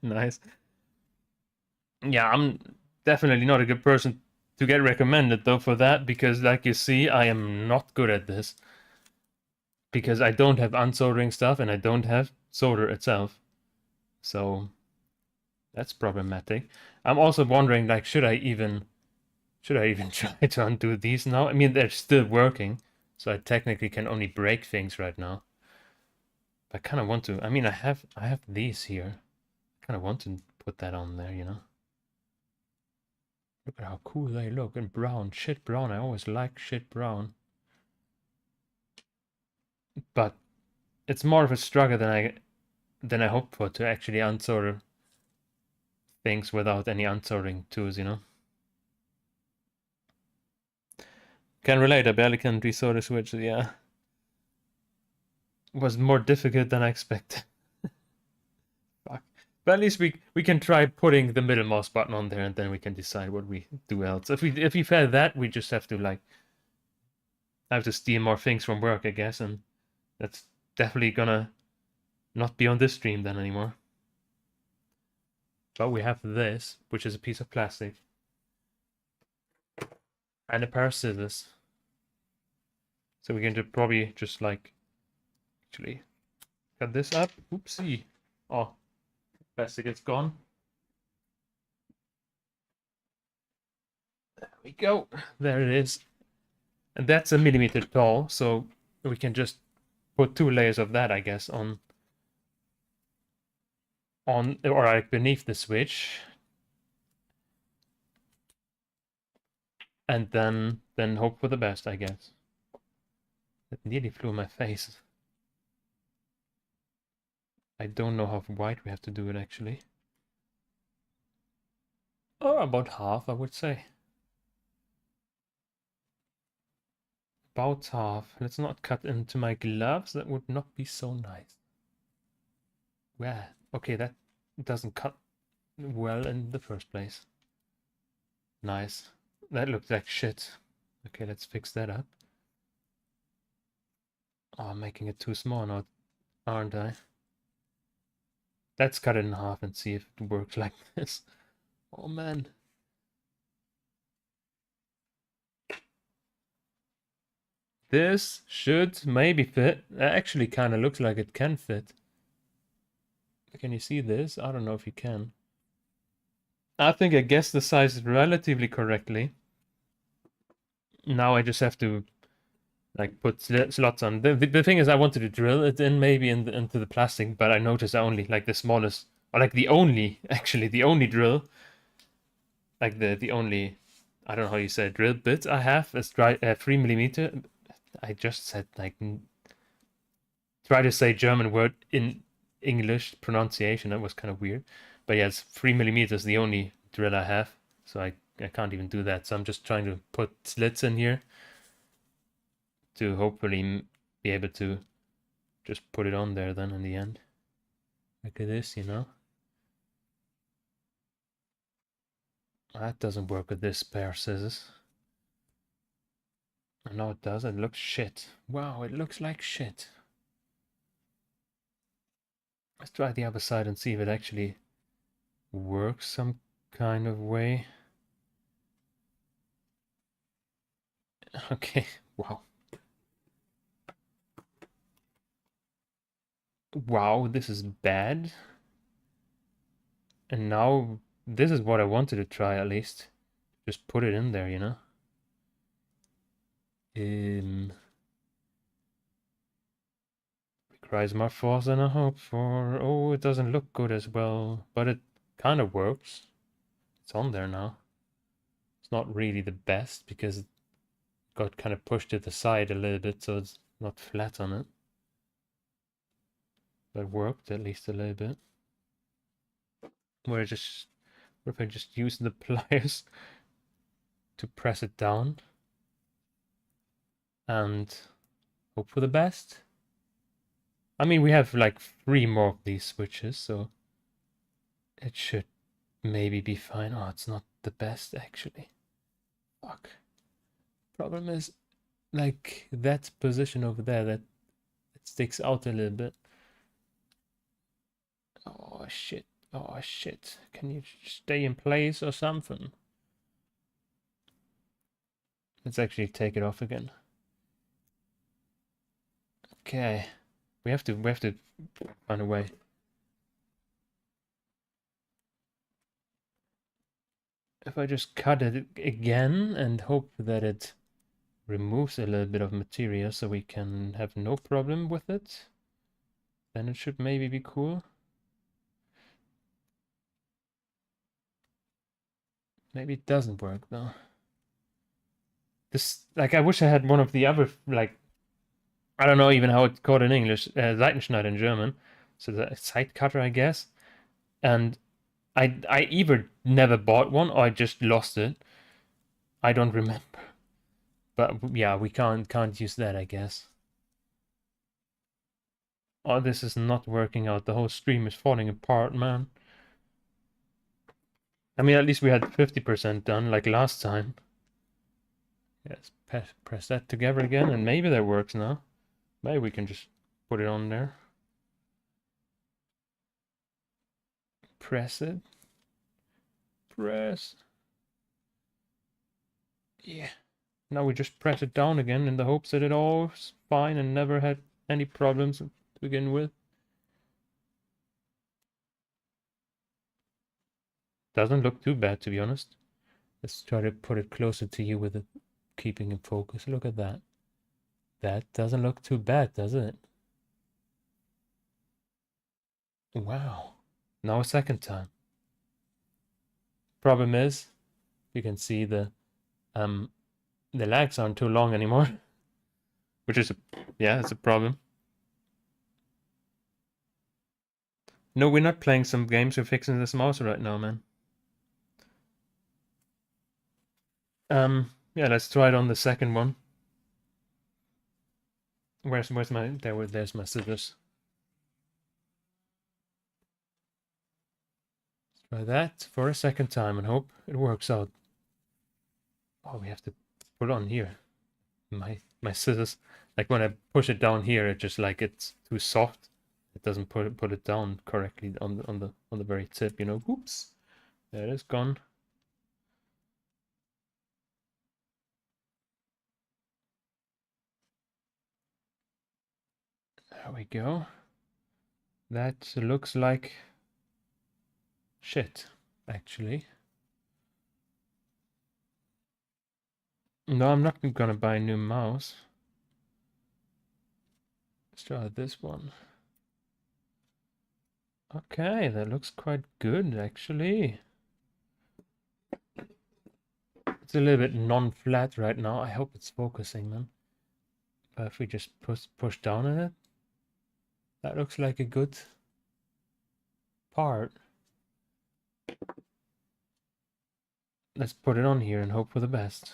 nice. Yeah, I'm definitely not a good person to get recommended, though, for that, because, like you see, I am not good at this. Because I don't have unsoldering stuff, and I don't have solder itself. So that's problematic. I'm also wondering, like, should I even try to undo these now? I mean, they're still working, so I technically can only break things right now. But I kind of want to. I mean, I have these here. I kind of want to put that on there, you know. Look at how cool they look in brown, shit brown. I always like shit brown. But it's more of a struggle than I hoped for to actually unsolder things without any unsoldering tools, you know. Can relate, I barely can desolder switches, yeah. It was more difficult than I expected. Fuck. But at least we can try putting the middle mouse button on there, and then we can decide what we do else. If we fail that, we just have to, like, steal more things from work, I guess, and that's definitely gonna not be on this stream then anymore. But we have this, which is a piece of plastic. And a pair of scissors. So we can probably just like actually cut this up. Oopsie. Oh, plastic is gone. There we go. There it is. And that's a millimeter tall, so we can just put 2 layers of that, I guess, on or like beneath the switch. And then hope for the best, I guess. It nearly flew in my face. I don't know how wide we have to do it actually. Oh, about half, I would say. About half. Let's not cut into my gloves. That would not be so nice. Where? Okay, that doesn't cut well in the first place. Nice. That looked like shit. Okay, let's fix that up. Oh, I'm making it too small now, aren't I? Let's cut it in half and see if it works like this. Oh man. This should maybe fit. It actually kind of looks like it can fit. Can you see this? I don't know if you can. I think I guessed the size relatively correctly. Now I just have to like put slots on. The thing is, I wanted to drill it in maybe into the plastic, but I noticed I only like the smallest, or like the only, actually the only drill, like the only, I don't know how you say it, drill bit I have is 3 millimeter. I just said like try to say German word in English pronunciation. That was kind of weird, but yeah, it's 3 millimeters the only drill I have, so I can't even do that. So I'm just trying to put slits in here to hopefully be able to just put it on there then in the end. Look at this, you know. That doesn't work with this pair of scissors. No, it does. It looks shit. Wow, it looks like shit. Let's try the other side and see if it actually works some kind of way. Okay, wow. Wow, this is bad. And now this is what I wanted to try at least. Just put it in there, you know. Requires more force than I hoped for. Oh, it doesn't look good as well, but it kind of works. It's on there now. It's not really the best because it got kind of pushed to the side a little bit, so it's not flat on it. But it worked at least a little bit. What if I just use the pliers to press it down and hope for the best? I mean, we have like 3 more of these switches, so it should maybe be fine. Oh, it's not the best actually. Fuck. Problem is, like, that position over there, that it sticks out a little bit. Oh shit. Oh shit. Can you stay in place or something? Let's actually take it off again. Okay. We have to find a way. If I just cut it again and hope that it removes a little bit of material so we can have no problem with it, then it should maybe be cool. Maybe it doesn't work though. This, like, I wish I had one of the other, like, I don't know even how it's called in English, Seitenschneider in German. So the side cutter, I guess. And I either never bought one or I just lost it. I don't remember. But yeah, we can't use that, I guess. Oh, this is not working out. The whole stream is falling apart, man. I mean, at least we had 50% done like last time. Yes, press that together again, and maybe that works now. Maybe we can just put it on there. press it. Press. Yeah. Now we just press it down again in the hopes that it all's fine and never had any problems to begin with. Doesn't look too bad, to be honest. Let's try to put it closer to you with it keeping in focus. Look at that. That doesn't look too bad, does it? Wow. Now a second time. Problem is, you can see the lags aren't too long anymore. Which is it's a problem. No, we're not playing some games, we're fixing this mouse right now, man. Yeah, let's try it on the second one. Where's my there's my scissors. Let's try that for a second time and hope it works out. Oh, we have to put it on here. My scissors, like when I push it down here, it just like it's too soft. It doesn't put it down correctly on the very tip, you know. Oops. There it is, gone. There we go. That looks like shit, actually. No, I'm not gonna buy a new mouse. Let's try this one. Okay, that looks quite good, actually. It's a little bit non-flat right now. I hope it's focusing, man. But if we just push down on it, that looks like a good part. Let's put it on here and hope for the best.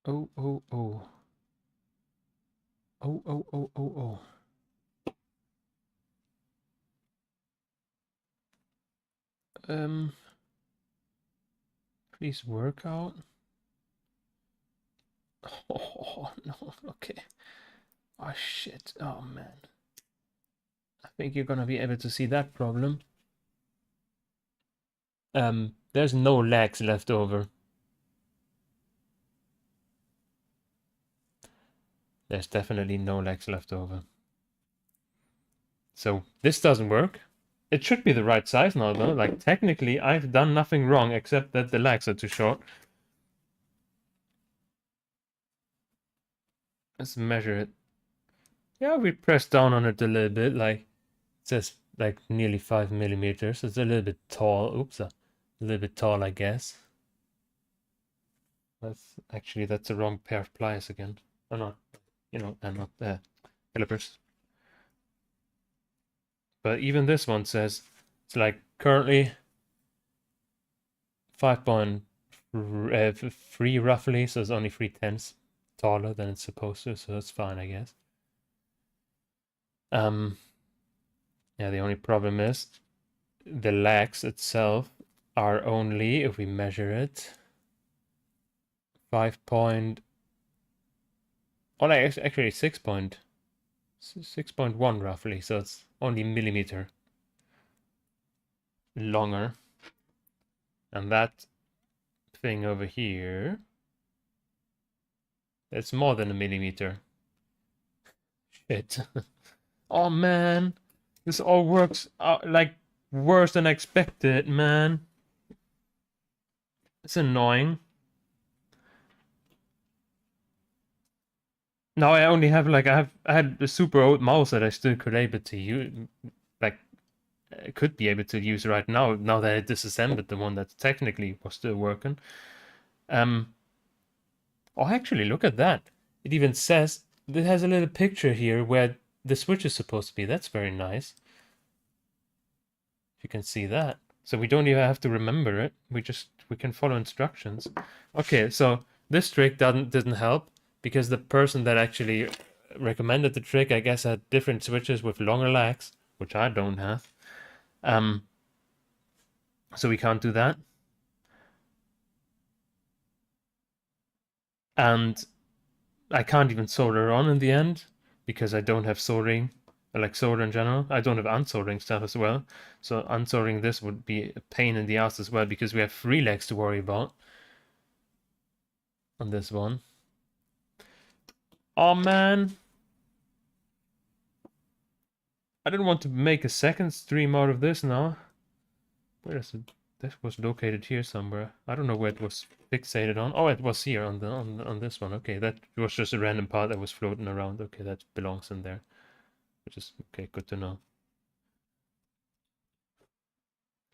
Oh, oh, oh. Oh, oh, oh, oh, oh. Please work out. Oh, no, okay. Oh, shit. Oh, man. I think you're gonna be able to see that problem. There's no lags left over. There's definitely no lags left over. So this doesn't work. It should be the right size now, though. Like, technically, I've done nothing wrong except that the lags are too short. Let's measure it. Yeah, we pressed down on it a little bit. Like, it says like nearly 5 millimeters. It's a little bit tall. Oops, a little bit tall, I guess. That's the wrong pair of pliers again. Or not, and not calipers. But even this one says it's like currently 5.3 roughly, so it's only 3/10 taller than it's supposed to, so it's fine, I guess. Yeah, the only problem is the lags itself are only, if we measure it, 6.1 roughly, so it's only millimeter longer. And that thing over here, it's more than a millimeter. Shit. Oh man, this all works out like worse than expected, man. It's annoying. Now I only have like I had a super old mouse that I still could able to use, like could be able to use right now. Now that I disassembled the one that technically was still working. Oh, actually, look at that. It even says it has a little picture here where the switch is supposed to be. That's very nice. If you can see that. So we don't even have to remember it. We can follow instructions. Okay, so this trick didn't help because the person that actually recommended the trick, I guess, had different switches with longer lags, which I don't have. So we can't do that. And I can't even solder on in the end because I don't have soldering, like solder in general. I don't have unsoldering stuff as well. So unsoldering this would be a pain in the ass as well, because we have 3 legs to worry about on this one. Oh man. I didn't want to make a second stream out of this now. Where is it? This was located here somewhere. I don't know where it was fixated on. Oh, it was here on the on this one. Okay, that was just a random part that was floating around. Okay, that belongs in there. Which is okay, good to know.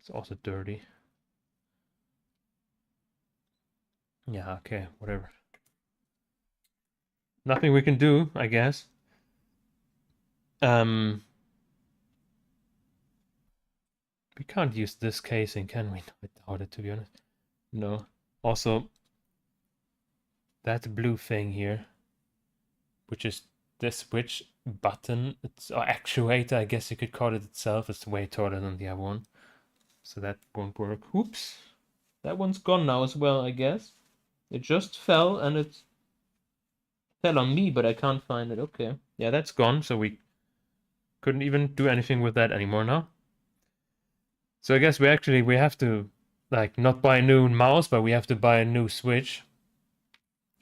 It's also dirty. Yeah, okay, whatever. Nothing we can do, I guess. We can't use this casing, can we? I doubt it, to be honest. No. Also, that blue thing here, which is the switch button, it's or actuator, I guess you could call it itself. It's way taller than the other one, so that won't work. Oops, that one's gone now as well, I guess. It just fell, and it fell on me, but I can't find it. Okay, yeah, that's gone, so we couldn't even do anything with that anymore now. So I guess we have to, like, not buy a new mouse, but we have to buy a new switch.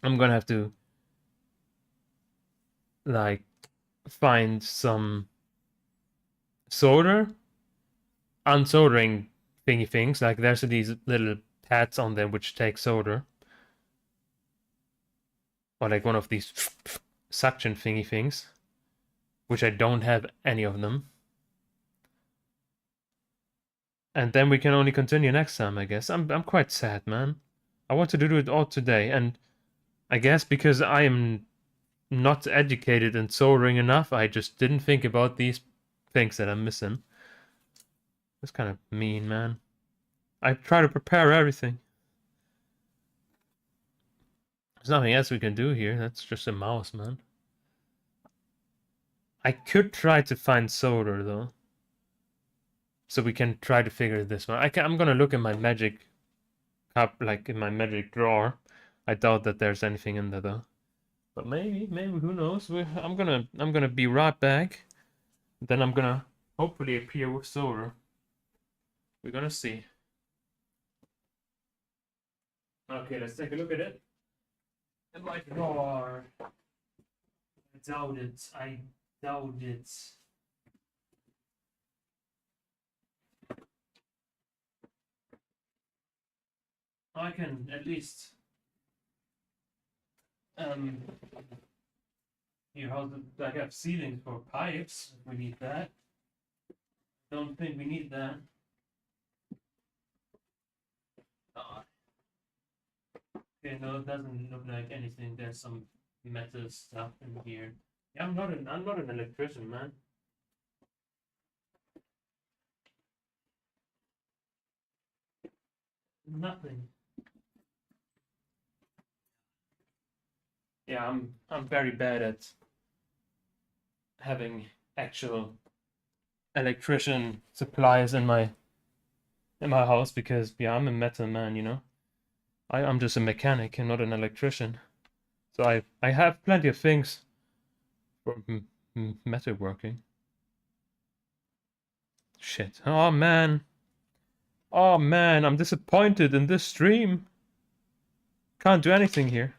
I'm gonna have to, like, find some unsoldering thingy things. Like, there's these little pads on them which take solder. Or like one of these suction thingy things, which I don't have any of them. And then we can only continue next time, I guess. I'm quite sad, man. I want to do it all today, and I guess because I am not educated in soldering enough, I just didn't think about these things that I'm missing. That's kind of mean, man. I try to prepare everything. There's nothing else we can do here. That's just a mouse, man. I could try to find solder, though. So we can try to figure this one. I'm gonna look in my magic cup, like in my magic drawer. I doubt that there's anything in there, though. But maybe, who knows? I'm gonna be right back. Then I'm gonna hopefully appear with solder. We're gonna see. Okay, let's take a look at it. In my drawer. I doubt it. I doubt it. I can at least here, I have ceilings for pipes if we need that. Don't think we need that. Okay, no, it doesn't look like anything. There's some metal stuff in here. Yeah, I'm not an electrician, man. Nothing. Yeah, I'm very bad at having actual electrician supplies in my house, because yeah, I'm a metal man, you know. I'm just a mechanic and not an electrician. So I have plenty of things for metalworking. Shit. Oh man. Oh man, I'm disappointed in this stream. Can't do anything here.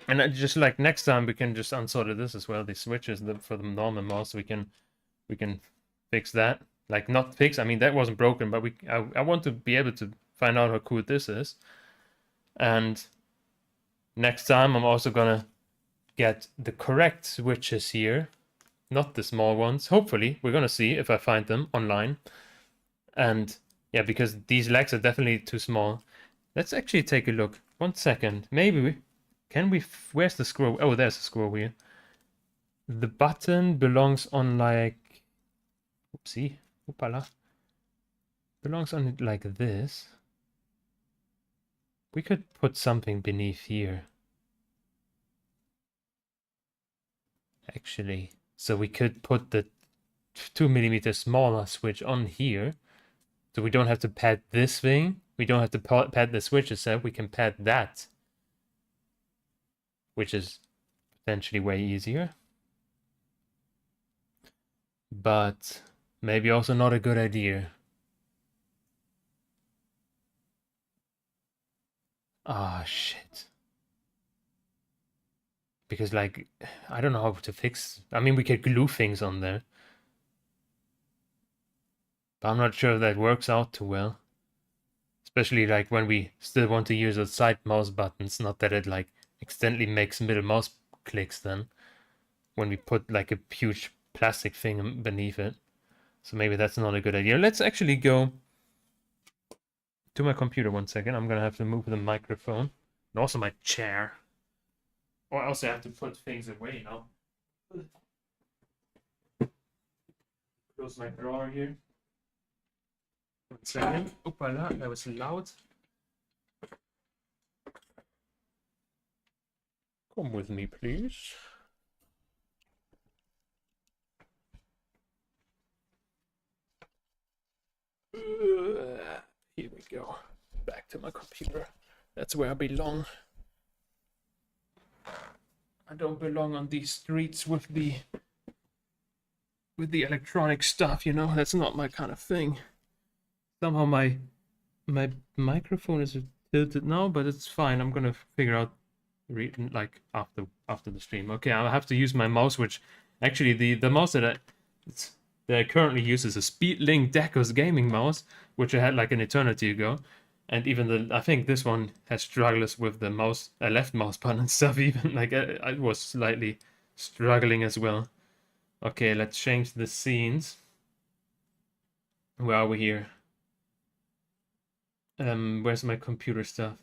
And I just, like, next time we can just unsolder this as well. The switches for the normal mouse, we can fix that. Like, not fix. I mean, that wasn't broken, but I want to be able to find out how cool this is. And next time I'm also gonna get the correct switches here, not the small ones. Hopefully, we're gonna see if I find them online. And yeah, because these legs are definitely too small. Let's actually take a look. 1 second. Maybe where's the scroll? Oh, there's the scroll wheel. The button belongs on, like, oopsie, oopala. Belongs on it like this. We could put something beneath here. Actually, so we could put the 2mm smaller switch on here. So we don't have to pad this thing. We don't have to pad the switch itself. We can pad that, which is potentially way easier. But maybe also not a good idea. Ah, shit. Because, like, I don't know how to fix... I mean, we could glue things on there. But I'm not sure if that works out too well. Especially, like, when we still want to use the side mouse buttons. Not that it, like, accidentally makes middle mouse clicks then. When we put, like, a huge plastic thing beneath it. So maybe that's not a good idea. Let's actually go to my computer 1 second. I'm gonna have to move the microphone. And also my chair. Or else I have to put things away now. Close my drawer here. 1 second. Oopala, that was loud. Come with me, please. Here we go. Back to my computer. That's where I belong. I don't belong on these streets with the electronic stuff, you know. That's not my kind of thing. Somehow my microphone is tilted now, but it's fine. I'm gonna figure out like after the stream. Okay, I'll have to use my mouse, which actually the mouse that I currently use is a Speedlink Decos gaming mouse, which I had like an eternity ago. And even I think this one has struggles with the mouse, left mouse button and stuff. Even like I was slightly struggling as well. Okay, let's change the scenes. Where are we here? Where's my computer stuff?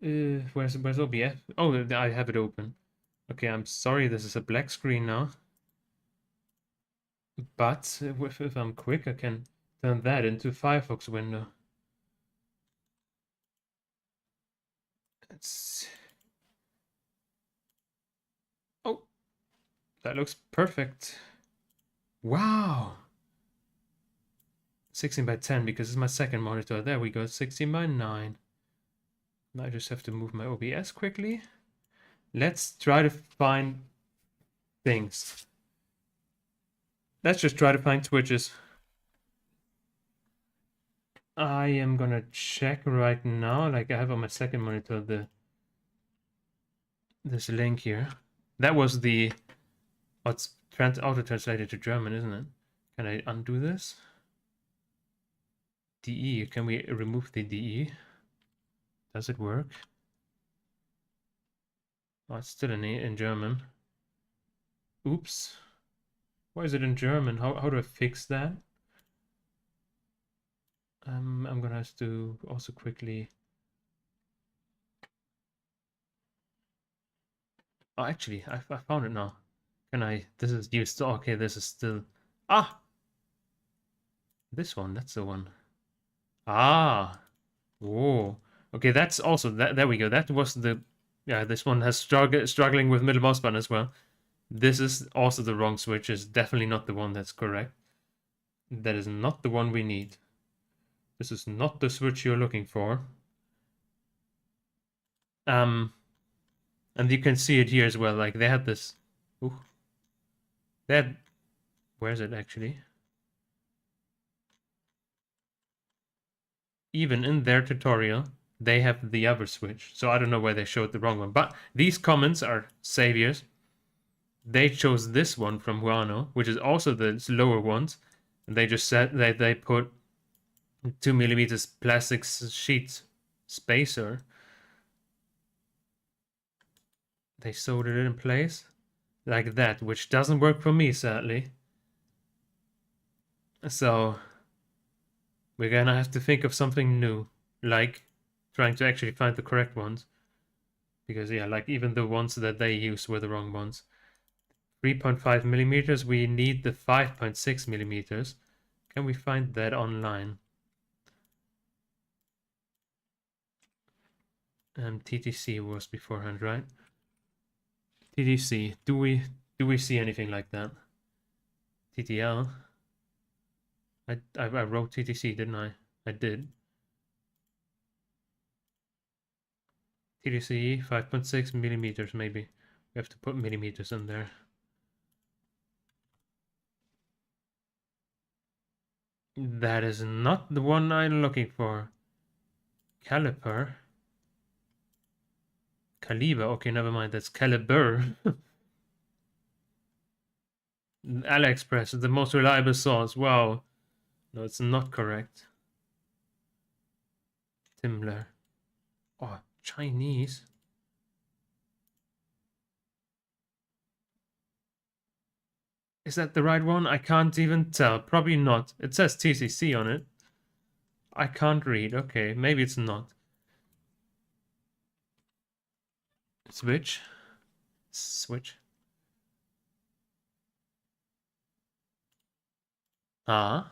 Where's OBS? Oh, I have it open. Okay, I'm sorry, this is a black screen now. But if I'm quick, I can turn that into a Firefox window. Oh, that looks perfect. Wow. 16 by 10 because it's my second monitor. There we go, 16 by 9. Now I just have to move my OBS quickly. Let's try to find things. Let's just try to find switches. I am gonna check right now. Like I have on my second monitor this link here. That was the it's auto-translated to German, isn't it? Can I undo this? DE. Can we remove the DE? Does it work? Oh, it's still in German. Oops. Why is it in German? How do I fix that? I'm gonna have to also quickly. Oh, actually, I found it now. Can I? This is used to. Okay, this is still. Ah, this one. That's the one. Ah. Whoa. Okay, that's also that. There we go. That was the. Yeah, this one has struggling with middle mouse button as well. This is also the wrong switch. It's definitely not the one that's correct. That is not the one we need. This is not the switch you're looking for. And you can see it here as well. Like they had this. Ooh. That. Where's it actually? Even in their tutorial, they have the other switch. So I don't know why they showed the wrong one. But these comments are saviors. They chose this one from Huano, which is also the lower ones. And they just said that they put 2mm plastic sheet spacer. They soldered it in place like that, which doesn't work for me, sadly. So we're gonna have to think of something new, like trying to actually find the correct ones. Because yeah, like even the ones that they used were the wrong ones. 3.5 millimeters, we need the 5.6 millimeters. Can we find that online? TTC was beforehand, right? TTC, do we see anything like that? TTL. I wrote TTC, didn't I? I did. TTC 5.6 millimeters, maybe. We have to put millimeters in there. That is not the one I'm looking for. Caliper. Caliber. Okay, never mind. That's caliber. AliExpress is the most reliable source. Wow. No, it's not correct. Timler. Oh, Chinese. Is that the right one? I can't even tell. Probably not. It says TCC on it. I can't read. Okay, maybe it's not. Switch. Switch. Ah.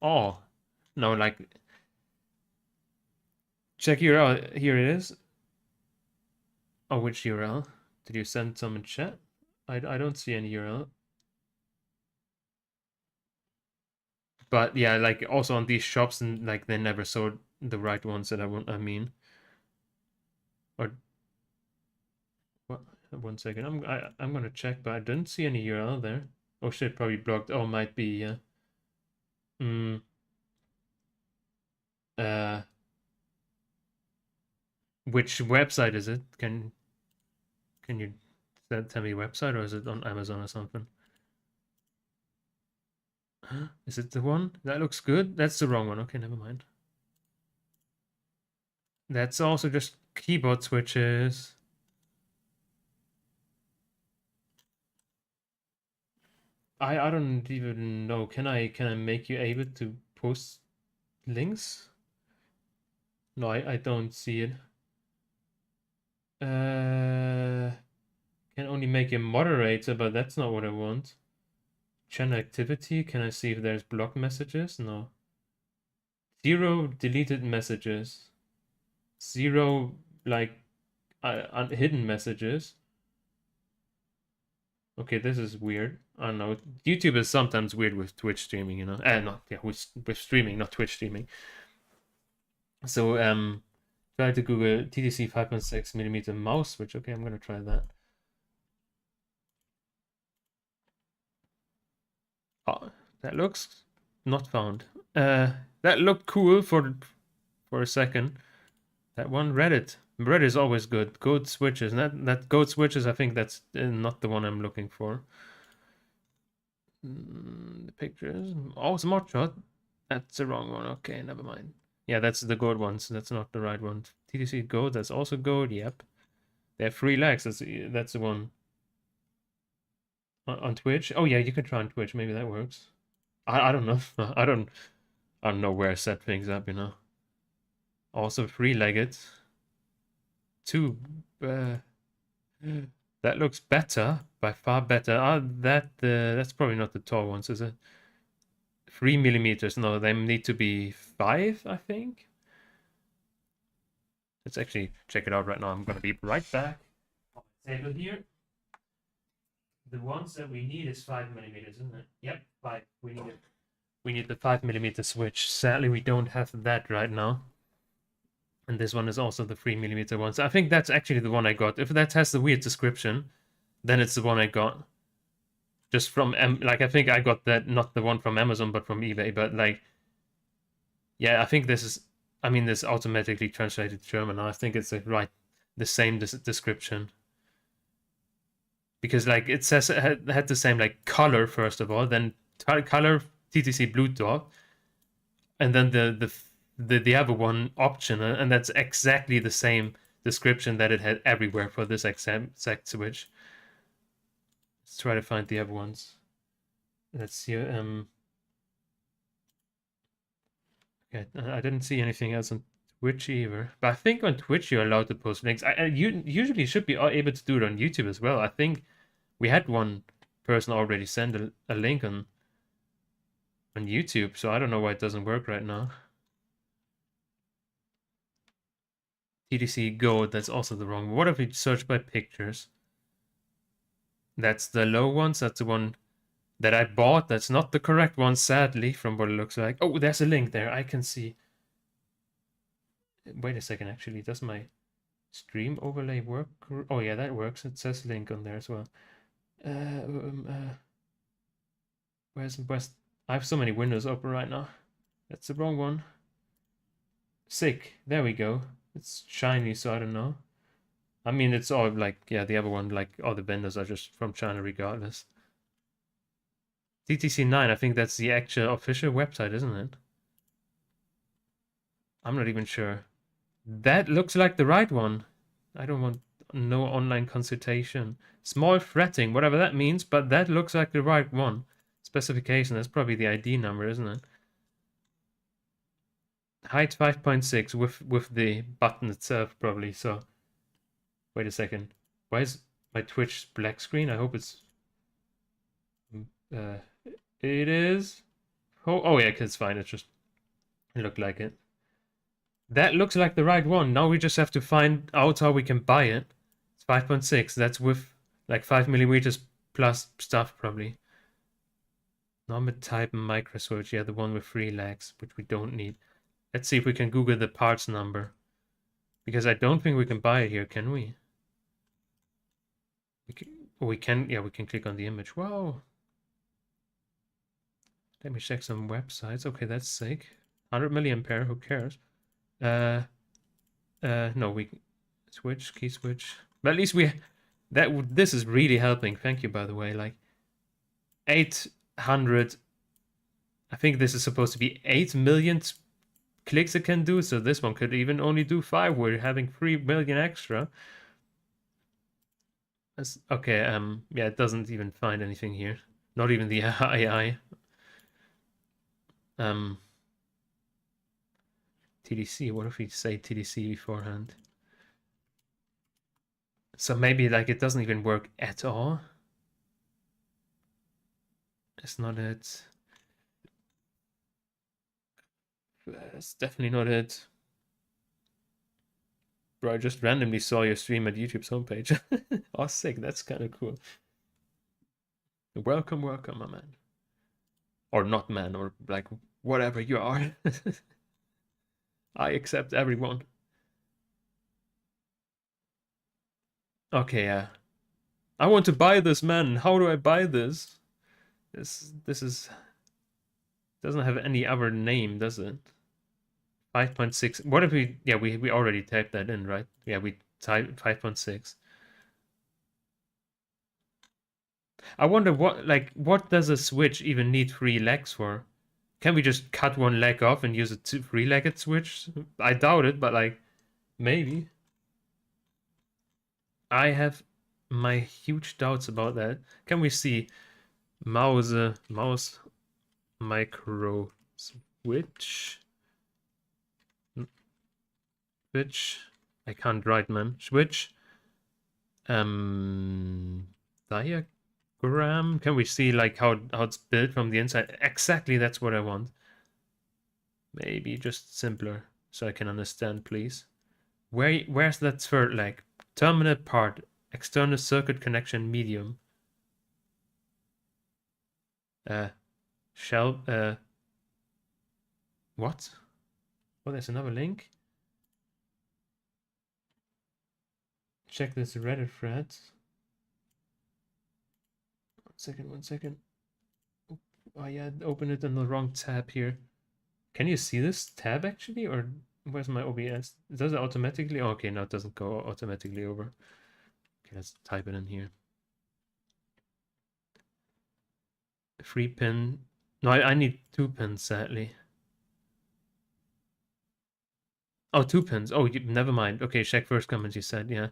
Oh. No, like... Check URL. Here it is. Oh, which URL? Did you send some in chat? I don't see any URL. But yeah, like also on these shops, and like they never sold the right ones that I mean. Or what? 1 second. I'm gonna check, but I didn't see any URL there. Oh shit, probably blocked. Oh, might be. Yeah. Hmm. Uh. Which website is it? Can you tell me website, or is it on Amazon or something? Is it the one? That looks good. That's the wrong one. Okay, never mind. That's also just keyboard switches. I don't even know. Can I make you able to post links? No, I don't see it. Can only make a moderator, but that's not what I want. Channel activity. Can I see if there's blocked messages? No. 0 deleted messages. 0 like hidden messages. Okay, this is weird. I don't know. YouTube is sometimes weird with Twitch streaming, you know. Not yeah, with streaming, not Twitch streaming. So try to Google TTC 5.6mm mouse switch. Okay, I'm gonna try that. Oh, that looks not found. That looked cool for a second. That one, Reddit. Reddit is always good. Goat switches. That goat switches. I think that's not the one I'm looking for. The pictures. Oh, smart shot. That's the wrong one. Okay, never mind. Yeah, that's the gold ones. That's not the right one. TTC gold. That's also gold. Yep. They have 3 likes. That's the one. On Twitch. Oh yeah, you can try on Twitch. Maybe that works. I don't know. I don't know where I set things up. You know. Also 3-legged. 2. That looks better, by far better. That's probably not the tall ones, is it? 3mm. No, they need to be 5, I think. Let's actually check it out right now. I'm gonna be right back on the table here. The ones that we need is 5mm, isn't it? Yep, 5. We need it. We need the 5mm switch. Sadly, we don't have that right now. And this one is also the 3mm one. So I think that's actually the one I got. If that has the weird description, then it's the one I got. Just from, like, I think I got that, not the one from Amazon, but from eBay. But, like, yeah, I think this is, I mean, this automatically translated to German. I think it's the same description. Because, like, it says it had the same, like, color, first of all, then color TTC Blue Dot, and then the other one option, and that's exactly the same description that it had everywhere for this exact switch. Let's try to find the other ones. Let's see. Okay, I didn't see anything else on Twitch either. But I think on Twitch you're allowed to post links. You usually should be able to do it on YouTube as well. I think we had one person already send a link on YouTube, so I don't know why it doesn't work right now. TTC Gold, that's also the wrong one. What if we search by pictures? That's the low ones. That's the one that I bought. That's not the correct one, sadly, from what it looks like. Oh, there's a link there. I can see. Wait a second, actually. Does my Stream overlay work. Oh yeah, that works. It says link on there as well. Where's I have so many windows open right now. That's the wrong one. Sick. There we go. It's shiny, so I don't know. I mean, it's all like, yeah, the other one, like, all the vendors are just from China regardless. DTC9, I think that's the actual official website, isn't it? I'm not even sure. That looks like the right one. I don't want no online consultation. Small fretting, whatever that means, but that looks like the right one. Specification, that's probably the ID number, isn't it? Height 5.6 with the button itself, probably. So, wait a second. Why is my Twitch black screen? I hope it's... it is... Oh yeah, it's fine. It just looked like it. That looks like the right one. Now we just have to find out how we can buy it. It's 5.6. That's with like 5 millimeters plus stuff, probably. Normal type micro switch. Yeah, the one with 3 legs, which we don't need. Let's see if we can Google the parts number. Because I don't think we can buy it here, can we? We can, yeah, we can click on the image. Wow. Let me check some websites. Okay, that's sick. 100 milliampere, who cares? No, we switch, key switch. But at least this is really helping. Thank you, by the way. Like 800. I think this is supposed to be 8 million clicks it can do. So this one could even only do 5. We're having 3 million extra. Okay. Yeah, it doesn't even find anything here. Not even the AI. TDC. What if we say TDC beforehand? So maybe like it doesn't even work at all. It's not it. That's definitely not it. Bro, I just randomly saw your stream at YouTube's homepage. Oh, sick. That's kind of cool. Welcome, welcome, my man. Or not man, or like whatever you are. I accept everyone. Okay, yeah. I want to buy this, man. How do I buy this? This is... Doesn't have any other name, does it? 5.6. What if we... Yeah, we already typed that in, right? Yeah, we typed 5.6. I wonder what does a switch even need 3 legs for? Can we just cut one leg off and use a 3-legged switch? I doubt it, but like, maybe. I have my huge doubts about that. Can we see mouse micro switch? Switch. I can't write, man. Switch. Diagram. Can we see like how it's built from the inside? Exactly, that's what I want. Maybe just simpler so I can understand, please. Where's that third leg? Terminal part, external circuit connection medium. What? Oh, there's another link. Check this Reddit thread. One second. Oh yeah, open it in the wrong tab here. Can you see this tab actually, or where's my OBS? Does it automatically? Oh, okay, no, it doesn't go automatically over. Okay, let's type it in here. 3-pin. No, I need 2 pins, sadly. Oh, 2 pins. Oh, never mind. Okay, check first comments, you said, yeah.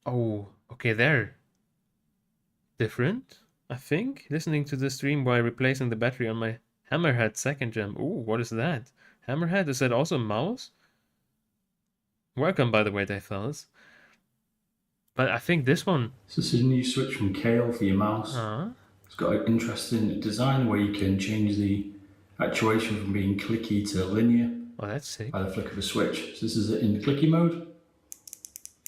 Oh, okay, they're different, I think. Listening to the stream while replacing the battery on my Hammerhead 2nd gem. Ooh, what is that? Hammerhead? Is that also mouse? Welcome, by the way, there, fellas. But I think this one... So this is a new switch from Kale for your mouse. It's got an interesting design where you can change the actuation from being clicky to linear. Oh, that's sick. By the flick of a switch. So this is in clicky mode.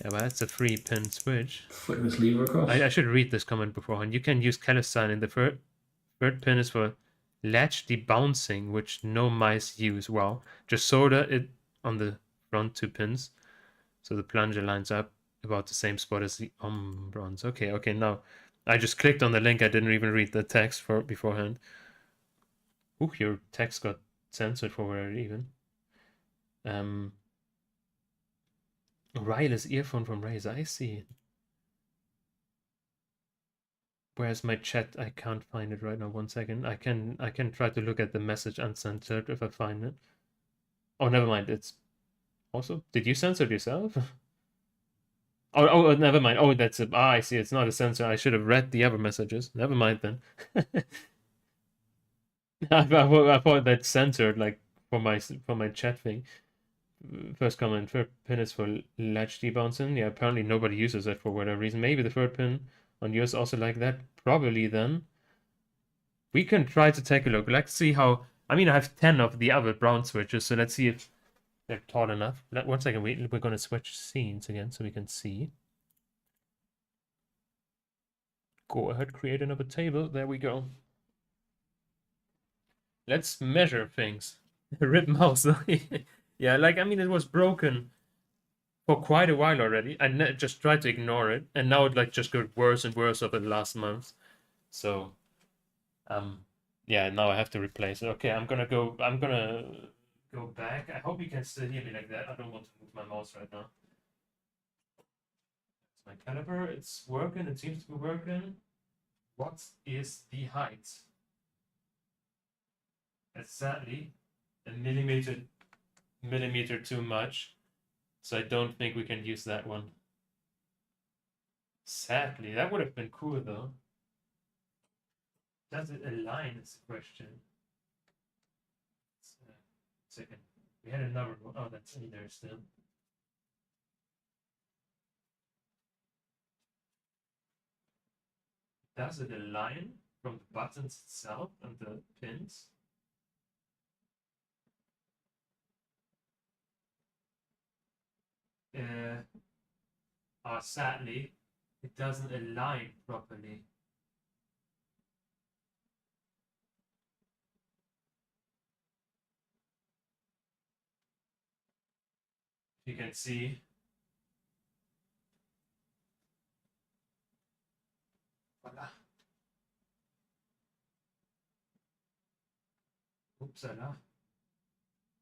Yeah, but that's a 3-pin switch. Flick this lever across. I should read this comment beforehand. You can use calisthenics. The third pin is for latch debouncing, which no mice use. Well, just solder it on the front 2 pins. So the plunger lines up about the same spot as the bronze. Okay, now I just clicked on the link. I didn't even read the text for beforehand. Ooh, your text got censored for whatever even. Wireless earphone from Razer, I see. Where's my chat? I can't find it right now. 1 second. I can try to look at the message uncensored if I find it. Oh, never mind. It's also. Did you censor it yourself? Oh, never mind. Oh, that's a. I see. It's not a censor. I should have read the other messages. Never mind then. I thought that's censored, like for my chat thing. First comment: third pin is for latch debouncing. Yeah, apparently nobody uses it for whatever reason. Maybe the third pin on yours also like that. Probably then. We can try to take a look. Let's see how. I mean, I have 10 of the other brown switches, so let's see if they're tall enough. 1 second. We're going to switch scenes again so we can see. Go ahead, create another table. There we go. Let's measure things. Rip mouse. Yeah, like, I mean, it was broken for quite a while already. I just tried to ignore it, and now it like just got worse and worse over the last month. So, yeah, now I have to replace it. Okay, I'm gonna go back. I hope you can still hear me like that. I don't want to move my mouse right now. It's my caliper. It's working. It seems to be working. What is the height? It's sadly a millimeter too much. So I don't think we can use that one. Sadly, that would have been cool though. Does it align is the question. Second. We had another one. Oh, that's in there still. Does it align from the buttons itself and the pins? Sadly, it doesn't align properly. You can see. Voila. Oopsala.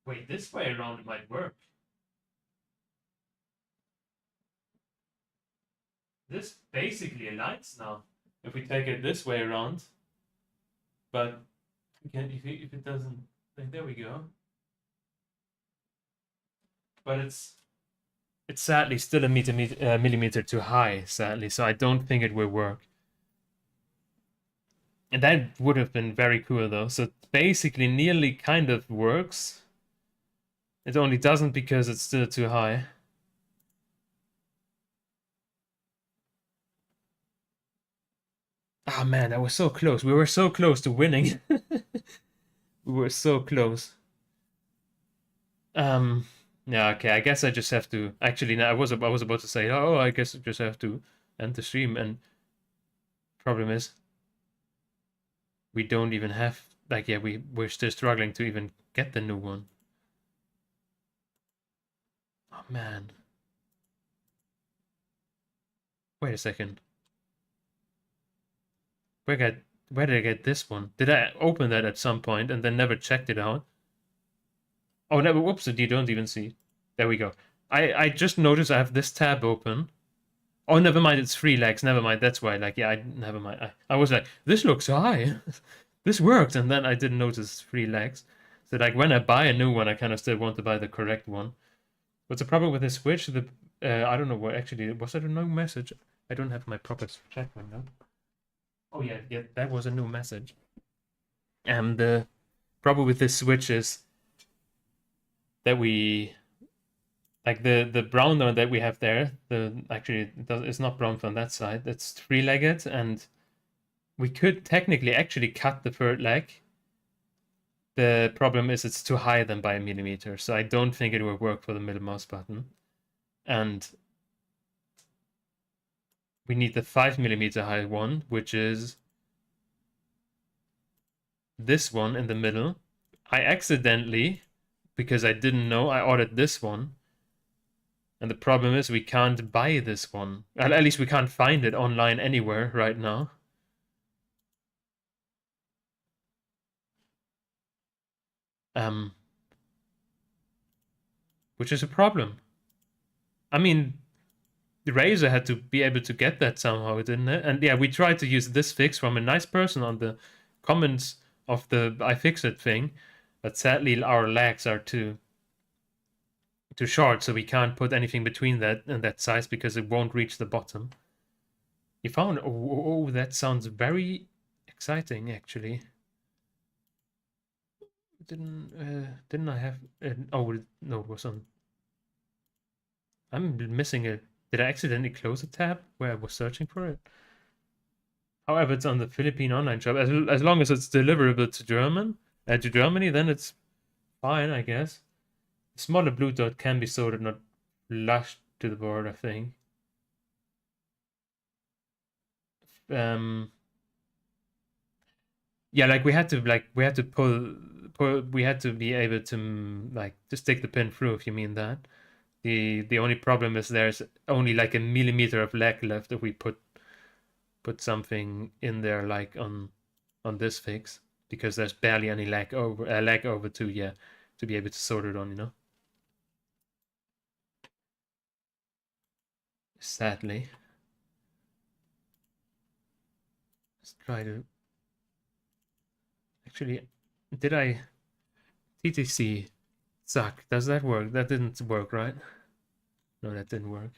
Wait, this way around it might work. This basically aligns now. If we take it this way around. But again, if it doesn't, like, there we go. But it's sadly still a millimeter too high, sadly, so I don't think it will work. And that would have been very cool though. So it basically nearly kind of works. It only doesn't because it's still too high. Ah, man, that was so close. We were so close to winning. We were so close. Yeah, okay. I guess I just have to. Actually, no, I was about to say, oh, I guess I just have to end the stream. And problem is, we don't even have, like, yeah, we're still struggling to even get the new one. Oh man. Wait a second. Where did I get this one? Did I open that at some point and then never checked it out? Oh, no, whoops, you don't even see. There we go. I just noticed I have this tab open. Oh, never mind, it's 3 legs. Never mind, that's why. Like, yeah, never mind. I was like, this looks high. This worked, and then I didn't notice 3 legs. So, like, when I buy a new one, I kind of still want to buy the correct one. What's the problem with the Switch? I don't know what actually was that a new message? I don't have my proper chat window. Oh yeah, that was a new message. And the problem with this Switch is that we like the brown one that we have there. It's not brown from that side. It's 3-legged, and we could technically actually cut the third leg. The problem is it's too high then by a millimeter, so I don't think it will work for the middle mouse button. And we need the 5mm high one, which is this one in the middle. I accidentally, because I didn't know, I ordered this one. And the problem is we can't buy this one. At least we can't find it online anywhere right now. Which is a problem. I mean, the Razer had to be able to get that somehow, didn't it? And yeah, we tried to use this fix from a nice person on the comments of the iFixit thing, but sadly our legs are too short, so we can't put anything between that and that size because it won't reach the bottom. You found oh, that sounds very exciting actually. Didn't I have oh no, it was on. I'm missing it. Did I accidentally close a tab where I was searching for it? However, it's on the Philippine online shop. As long as it's deliverable to Germany, then it's fine, I guess. The smaller blue dot can be soldered, not lashed to the board, I think. Yeah, like we had to we had to be able to like to stick the pin through, if you mean that. The only problem is there's only like a millimeter of lag left if we put something in there like on this fix, because there's barely any lag over to be able to solder it on, you know. Sadly. Let's try to actually did I TTC suck. Does that work? That didn't work, right? No, that didn't work.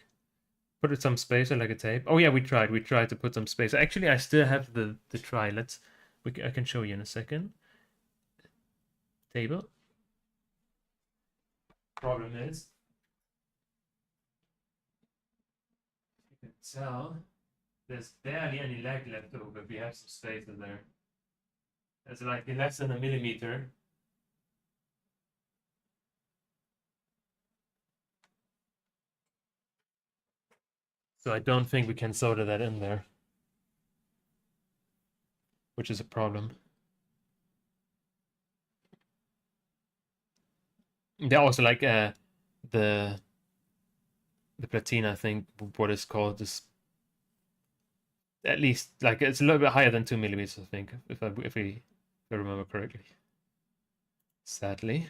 Put it some spacer like a tape. Oh yeah, we tried. We tried to put some spacer. Actually, I still have the try. I can show you in a second. Table. Problem is, you can tell there's barely any lag left over. We have some spacer there. It's like less than a millimeter. So I don't think we can solder that in there, which is a problem. They're also like the platina, I think what is called is at least like it's a little bit higher than 2 millimeters, I think, if I remember correctly. Sadly.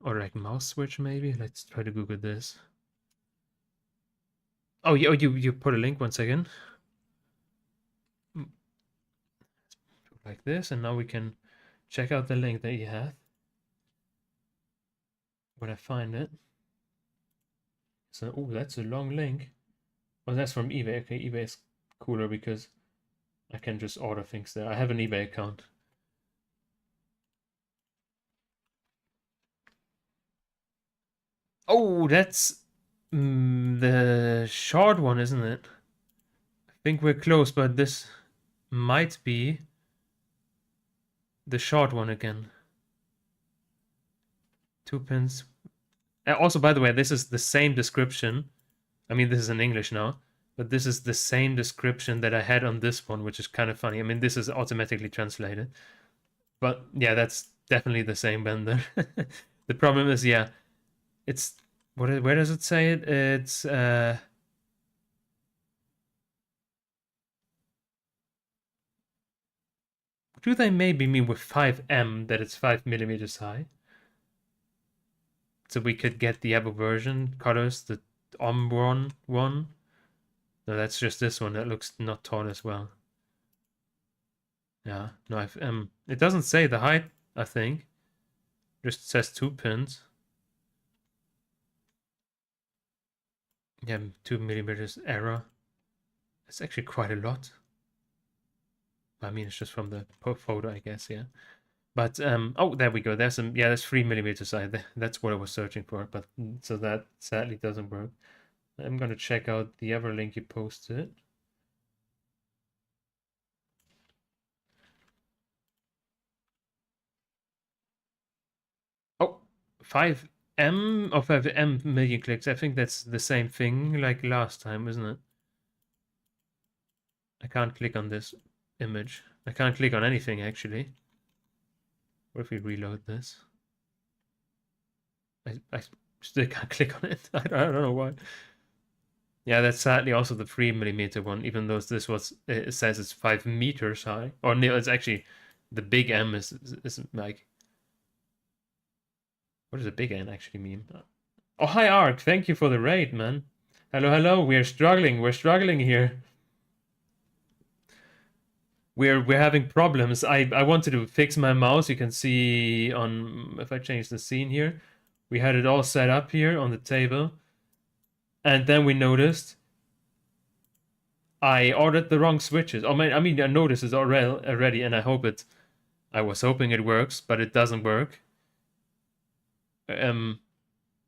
Or like mouse switch maybe. Let's try to Google this. Oh, you put a link 1 second. Like this, and now we can check out the link that you have when I find it. So, oh, that's a long link. Oh, that's from eBay. Okay, eBay is cooler because I can just order things there. I have an eBay account. Oh, that's the short one, isn't it? I think we're close, but this might be the short one again. 2 pins. Also, by the way, this is the same description. I mean, this is in English now, but this is the same description that I had on this one, which is kind of funny. I mean, this is automatically translated. But yeah, that's definitely the same vendor. The problem is, yeah, it's where does it say it? It's do they maybe mean with 5M that it's 5 millimeters high? So we could get the other version colors, the Omron one. No, that's just this one. That looks not tall as well. Yeah, no, it doesn't say the height, I think. Just says 2 pins. Yeah, 2 millimeters error. It's actually quite a lot. I mean, it's just from the photo, I guess, yeah. But oh, there we go. There's some, yeah, there's 3 millimeters high. That's what I was searching for, but so that sadly doesn't work. I'm gonna check out the other link you posted. Oh, 5M or 5M million clicks. I think that's the same thing like last time, isn't it? I can't click on this image. I can't click on anything actually. What if we reload this? I still can't click on it. I don't know why. Yeah, that's sadly also the 3mm one, even though this was, it says it's 5 meters high. Or no, it's actually, the big M is like, what does a big N actually mean? Oh, hi Ark, thank you for the raid, man. Hello, hello, we're struggling here. We're having problems. I wanted to fix my mouse. You can see on, if I change the scene here, we had it all set up here on the table. And then we noticed I ordered the wrong switches. Oh man, I mean I noticed it already, and I was hoping it works, but it doesn't work. And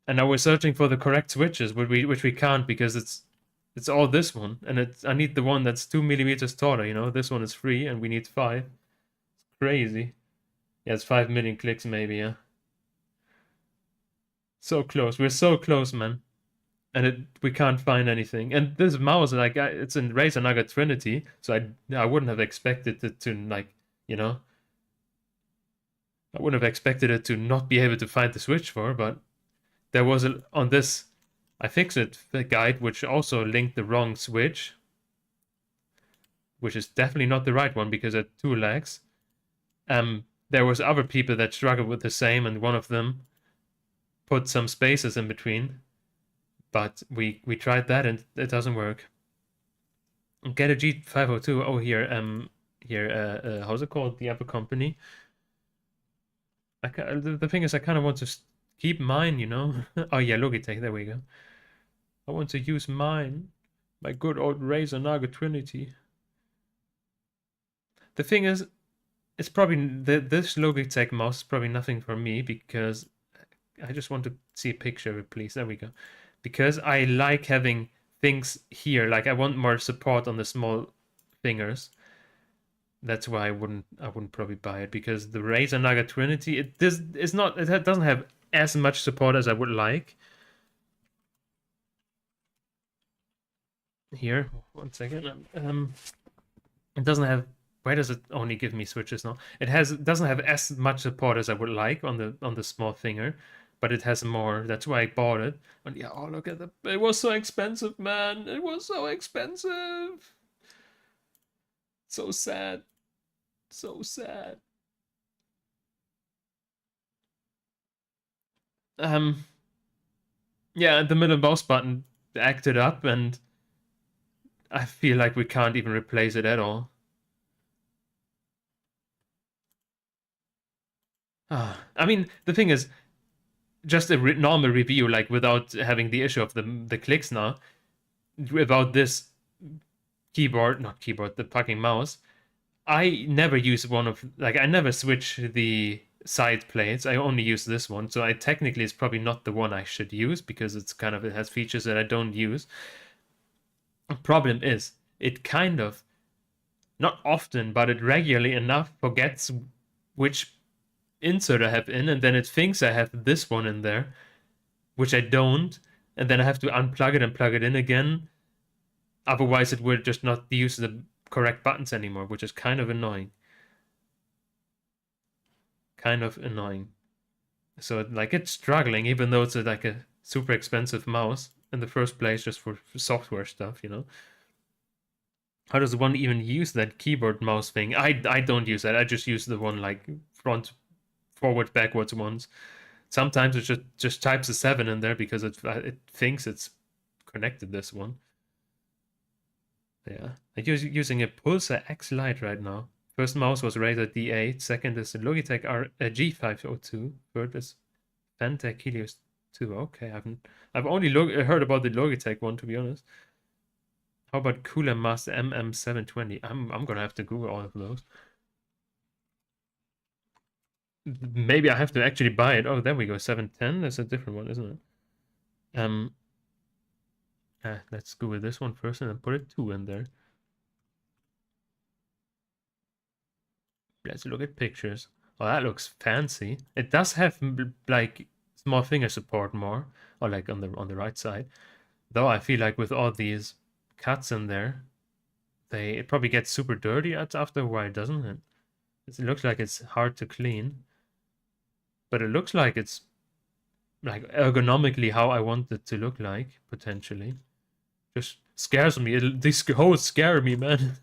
now we're searching for the correct switches, which we can't because it's all this one, and I need the one that's 2 millimeters taller. You know, this one is 3, and we need 5. It's crazy. Yeah, it's 5 million clicks maybe. Yeah. So close. We're so close, man. And we can't find anything. And this mouse, like, it's in Razer Naga Trinity, so I wouldn't have expected it to, like, you know, I wouldn't have expected it to not be able to find the switch for, but there was on this iFixit guide, which also linked the wrong switch, which is definitely not the right one because it had 2 legs. There was other people that struggled with the same, and one of them put some spaces in between. But we tried that and it doesn't work. Get a G502. Oh, here, how's it called? The other company. The thing is, I kind of want to keep mine, you know? Oh, yeah, Logitech, there we go. I want to use mine. My good old Razer Naga Trinity. The thing is, it's probably, this Logitech mouse is probably nothing for me because I just want to see a picture of it, please. There we go. Because I like having things here, like I want more support on the small fingers. That's why I wouldn't probably buy it, because the Razer Naga Trinity, it doesn't have as much support as I would like. Here, 1 second. It doesn't have. Why does it only give me switches now? It doesn't have as much support as I would like on the small finger, but it has more. That's why I bought it. And yeah, oh look at it was so expensive, man. It was so expensive. So sad. So sad. Yeah, the middle mouse button acted up, and I feel like we can't even replace it at all. I mean, the thing is, just a normal review, like without having the issue of the clicks now, without this the fucking mouse, I never use I never switch the side plates. I only use this one, so technically it's probably not the one I should use because it has features that I don't use. The problem is, it kind of, not often, but it regularly enough forgets which insert I have in, and then it thinks I have this one in there, which I don't, and then I have to unplug it and plug it in again. Otherwise, it will just not use the correct buttons anymore, which is kind of annoying. Kind of annoying. So, like, it's struggling, even though it's like a super expensive mouse in the first place, just for software stuff, you know? How does one even use that keyboard mouse thing? I don't use that. I just use the one, like, front, forward, backwards ones. Sometimes it just types a 7 in there because it thinks it's connected this one. Yeah, I'm using a Pulsar X Lite right now. First mouse was Razer D8. Second is the Logitech G502. Third is Fantech Helios 2. Okay, I've only heard about the Logitech one, to be honest. How about Cooler Master MM720? I'm gonna have to Google all of those. Maybe I have to actually buy it. Oh, there we go. 710. That's a different one, isn't it? Let's Google this one first and then put a 2 in there. Let's look at pictures. Oh, that looks fancy. It does have like small finger support more, or like on the right side. Though I feel like with all these cuts in there, it probably gets super dirty after a while, doesn't it? It looks like it's hard to clean, but it looks like it's like ergonomically how I want it to look like, potentially. Just scares me. These holes scare me, man.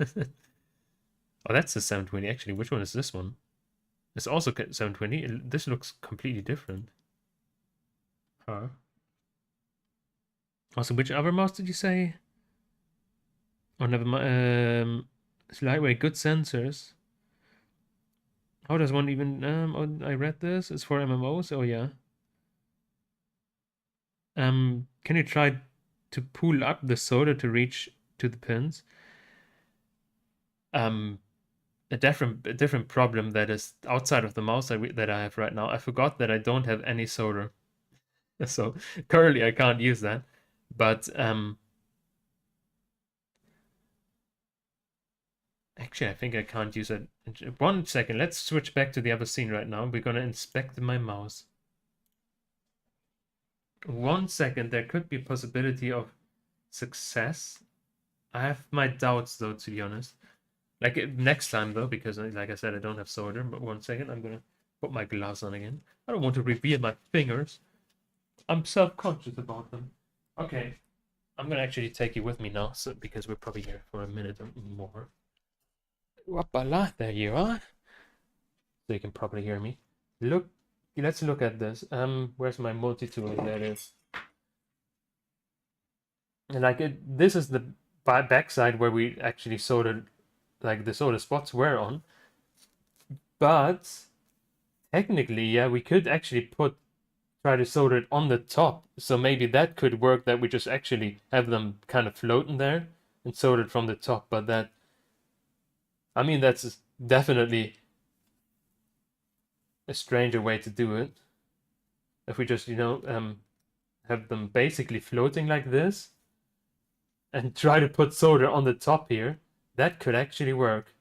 Oh, that's the 720. Actually, which one is this one? It's also 720. This looks completely different. Huh. Also, which other mouse did you say? Oh, never mind. It's lightweight, good sensors. How does one even? Oh, I read this. It's for MMOs. Oh yeah. Can you try to pull up the solder to reach to the pins? A different problem that is outside of the mouse that I have right now. I forgot that I don't have any solder, so currently I can't use that. But actually, I think I can't use it. 1 second. Let's switch back to the other scene right now. We're gonna inspect my mouse. 1 second. There could be a possibility of success. I have my doubts though, to be honest. Like next time though, because like I said, I don't have solder. But 1 second, I'm gonna put my gloves on again. I don't want to reveal my fingers. I'm self-conscious about them. Okay, I'm gonna actually take you with me now, so because we're probably here for a minute or more. Whoopala, there you are. So you can probably hear me. Look, let's look at this. Where's my multi-tool? There it is. And like this is the backside where we actually soldered, like the solder spots were on. But technically, yeah, we could actually try to solder it on the top. So maybe that could work, that we just actually have them kind of floating there and solder it from the top. But that, I mean, that's definitely a stranger way to do it. If we just, have them basically floating like this and try to put solder on the top here, that could actually work.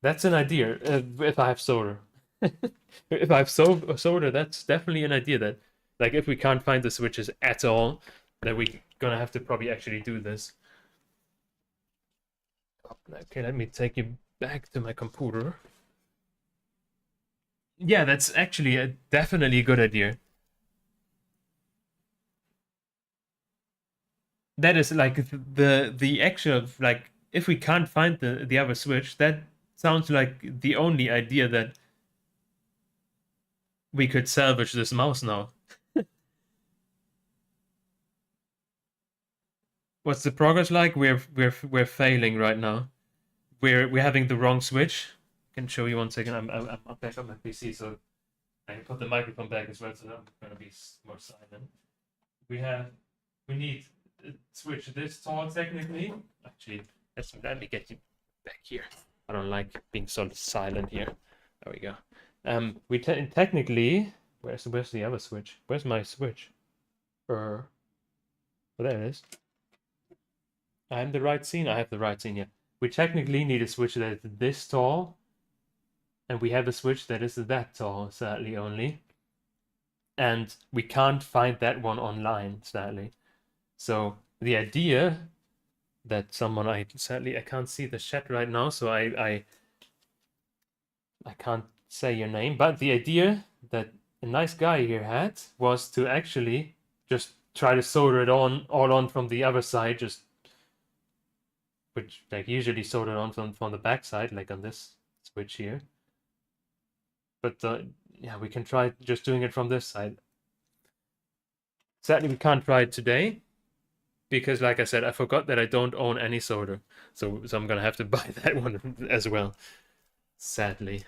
That's an idea, if I have solder. If I have solder, that's definitely an idea that, like, if we can't find the switches at all, then we're gonna have to probably actually do this. Okay, let me take you back to my computer. Yeah, that's actually definitely a good idea. That is like the actual, like, if we can't find the other switch, that sounds like the only idea that we could salvage this mouse now. What's the progress like? We're failing right now. We're having the wrong switch. I can show you 1 second. I'm back on my PC, so I can put the microphone back as well, so I'm gonna be more silent. We need to switch this tall technically. Actually, let me get you back here. I don't like being so silent here. There we go. We technically, where's the other switch? Where's my switch? Oh, there it is. I'm the right scene. I have the right scene. Yeah. We technically need a switch that is this tall, and we have a switch that is that tall. Sadly, only, and we can't find that one online. Sadly, so the idea that someone I can't see the chat right now, so I can't say your name, but the idea that a nice guy here had was to actually just try to solder it all on from the other side, which like usually soldered on from the back side, like on this switch here. But yeah, we can try just doing it from this side. Sadly, we can't try it today because, like I said, I forgot that I don't own any solder, so I'm gonna have to buy that one as well. Sadly.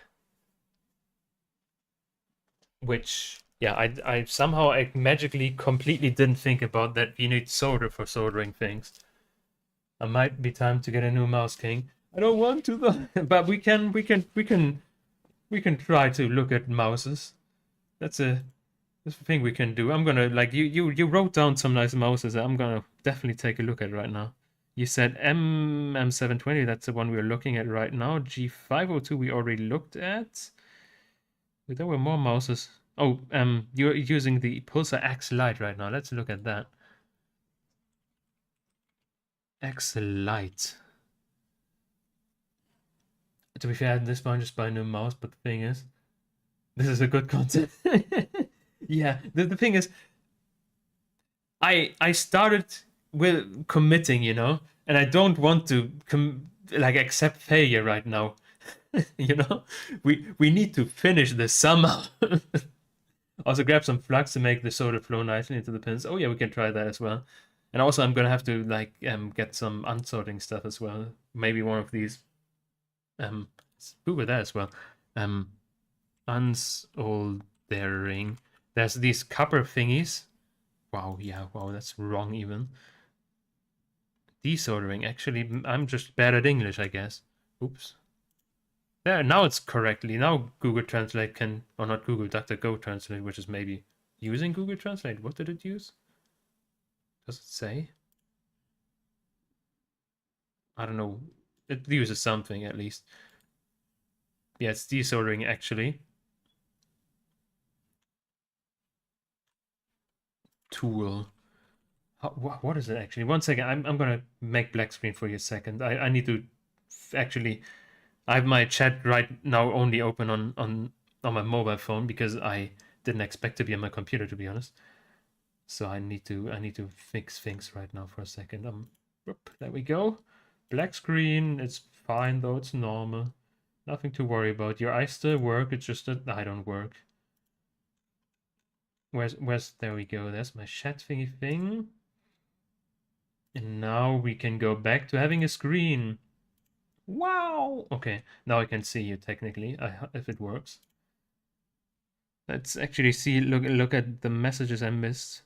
Which, yeah, I somehow magically completely didn't think about that you need solder for soldering things. I might be time to get a new mouse, King. I don't want to though, but we can try to look at mouses. That's a thing we can do. I'm gonna, like, you wrote down some nice mouses that I'm gonna definitely take a look at right now. You said M720, that's the one we're looking at right now. G502 we already looked at. There were more mouses. Oh, you're using the Pulsar X Lite right now. Let's look at that. X Lite. To be fair, at this point, just buy a new mouse, but the thing is, This is a good content. Yeah, the thing is, I started with committing, you know, and I don't want to like accept failure right now. You know, we need to finish this somehow. Also, grab some flux to make the soda flow nicely into the pins. Oh yeah, we can try that as well. And also, I'm gonna have to like get some unsorting stuff as well. Maybe one of these who with that as well. Um, unsoldering. There's these copper thingies. Wow, yeah, wow, that's wrong even. Desoldering. Actually, I'm just bad at English, I guess. Oops. There, now it's correctly. Now Google Translate can, or not Google, DuckDuckGo Translate, which is maybe using Google Translate. What did it use? Does it say? I don't know. It uses something at least. Yeah, it's desoldering actually. Tool. What is it actually? One second. I'm gonna make black screen for you a second. I need to actually. I have my chat right now only open on my mobile phone because I didn't expect to be on my computer, to be honest. So I need to fix things right now for a second. There we go. Black screen. It's fine though. It's normal. Nothing to worry about. Your eyes still work. It's just that I don't work. Where's there we go. There's my chat thingy thing. And now we can go back to having a screen. Wow. Okay, now I can see you technically. If it works. Let's actually see. Look at the messages I missed.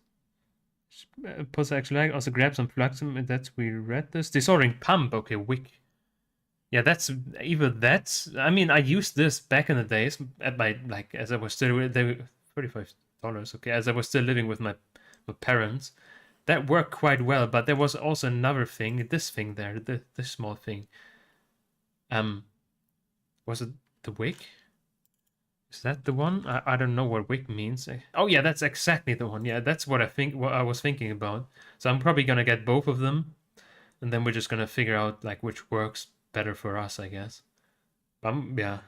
Pulse actually also grab some flux. That's we read this. Disordering pump. Okay, wick. Yeah, that's either that's. I mean, I used this back in the days at my like as I was still they were $35. Okay, as I was still living with my parents. That worked quite well, but there was also another thing. This thing there, this small thing. Was it the wick? Is that the one? I don't know what wick means. Oh yeah, that's exactly the one. Yeah, that's what I was thinking about. So I'm probably gonna get both of them, and then we're just gonna figure out like which works better for us, I guess. Yeah.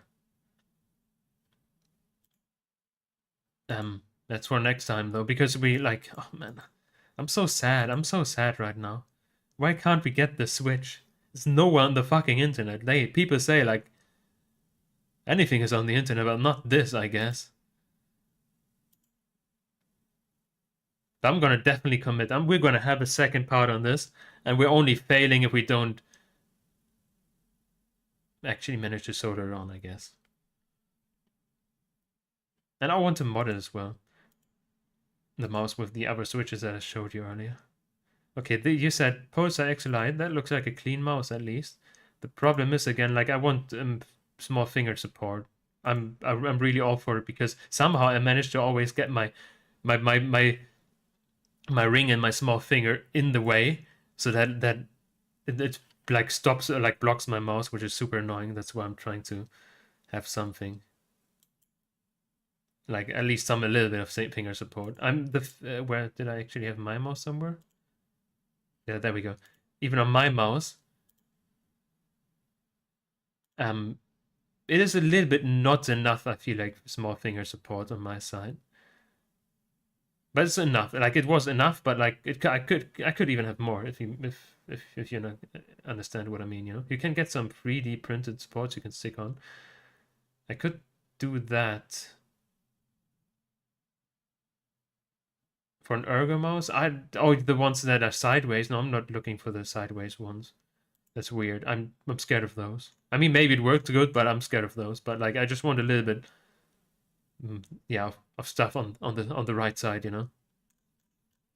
That's for next time though, because we like. Oh man, I'm so sad. I'm so sad right now. Why can't we get the Switch? There's nowhere on the fucking internet. People say like anything is on the internet, but not this, I guess. I'm gonna definitely commit. We're gonna have a second part on this, and we're only failing if we don't actually manage to solder it on, I guess. And I want to mod it as well. The mouse with the other switches that I showed you earlier. Okay, you said Pulsar X Lite. That looks like a clean mouse at least. The problem is again, like I want small finger support. I'm really all for it because somehow I managed to always get my my my my ring and my small finger in the way, so that it like stops or like blocks my mouse, which is super annoying. That's why I'm trying to have something like at least a little bit of finger support. Where did I actually have my mouse somewhere? Yeah, there we go. Even on my mouse, it is a little bit not enough. I feel like small finger support on my side, but it's enough. Like it was enough, but like I could even have more if you know understand what I mean. You know, you can get some 3D printed supports you can stick on. I could do that for an ergo mouse. The ones that are sideways. No, I'm not looking for the sideways ones. That's weird. I'm scared of those. I mean, maybe it worked good, but I'm scared of those. But like, I just want a little bit, yeah, of stuff on the right side, you know.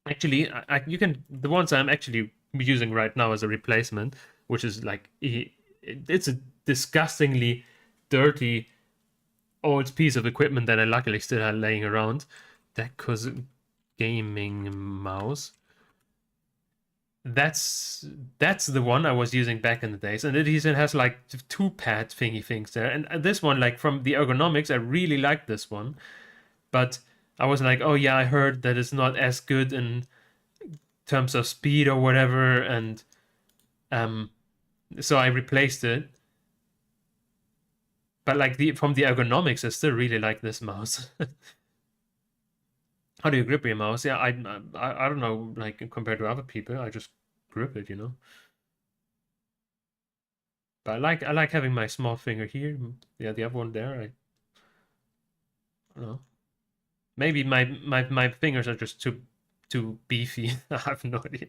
Actually, you can the ones I'm actually using right now as a replacement, which is like it's a disgustingly dirty old piece of equipment that I luckily still had laying around. That cause gaming mouse. That's the one I was using back in the days, and it even has like two pad thingy things there. And this one, like from the ergonomics, I really like this one, but I was like, oh yeah, I heard that it's not as good in terms of speed or whatever, and um, so I replaced it. But like from the ergonomics, I still really like this mouse. How do you grip your mouse? Yeah, I don't know. Like compared to other people, I just grip it, you know. But I like having my small finger here. Yeah, the other one there. I don't know. Maybe my fingers are just too beefy. I have no idea.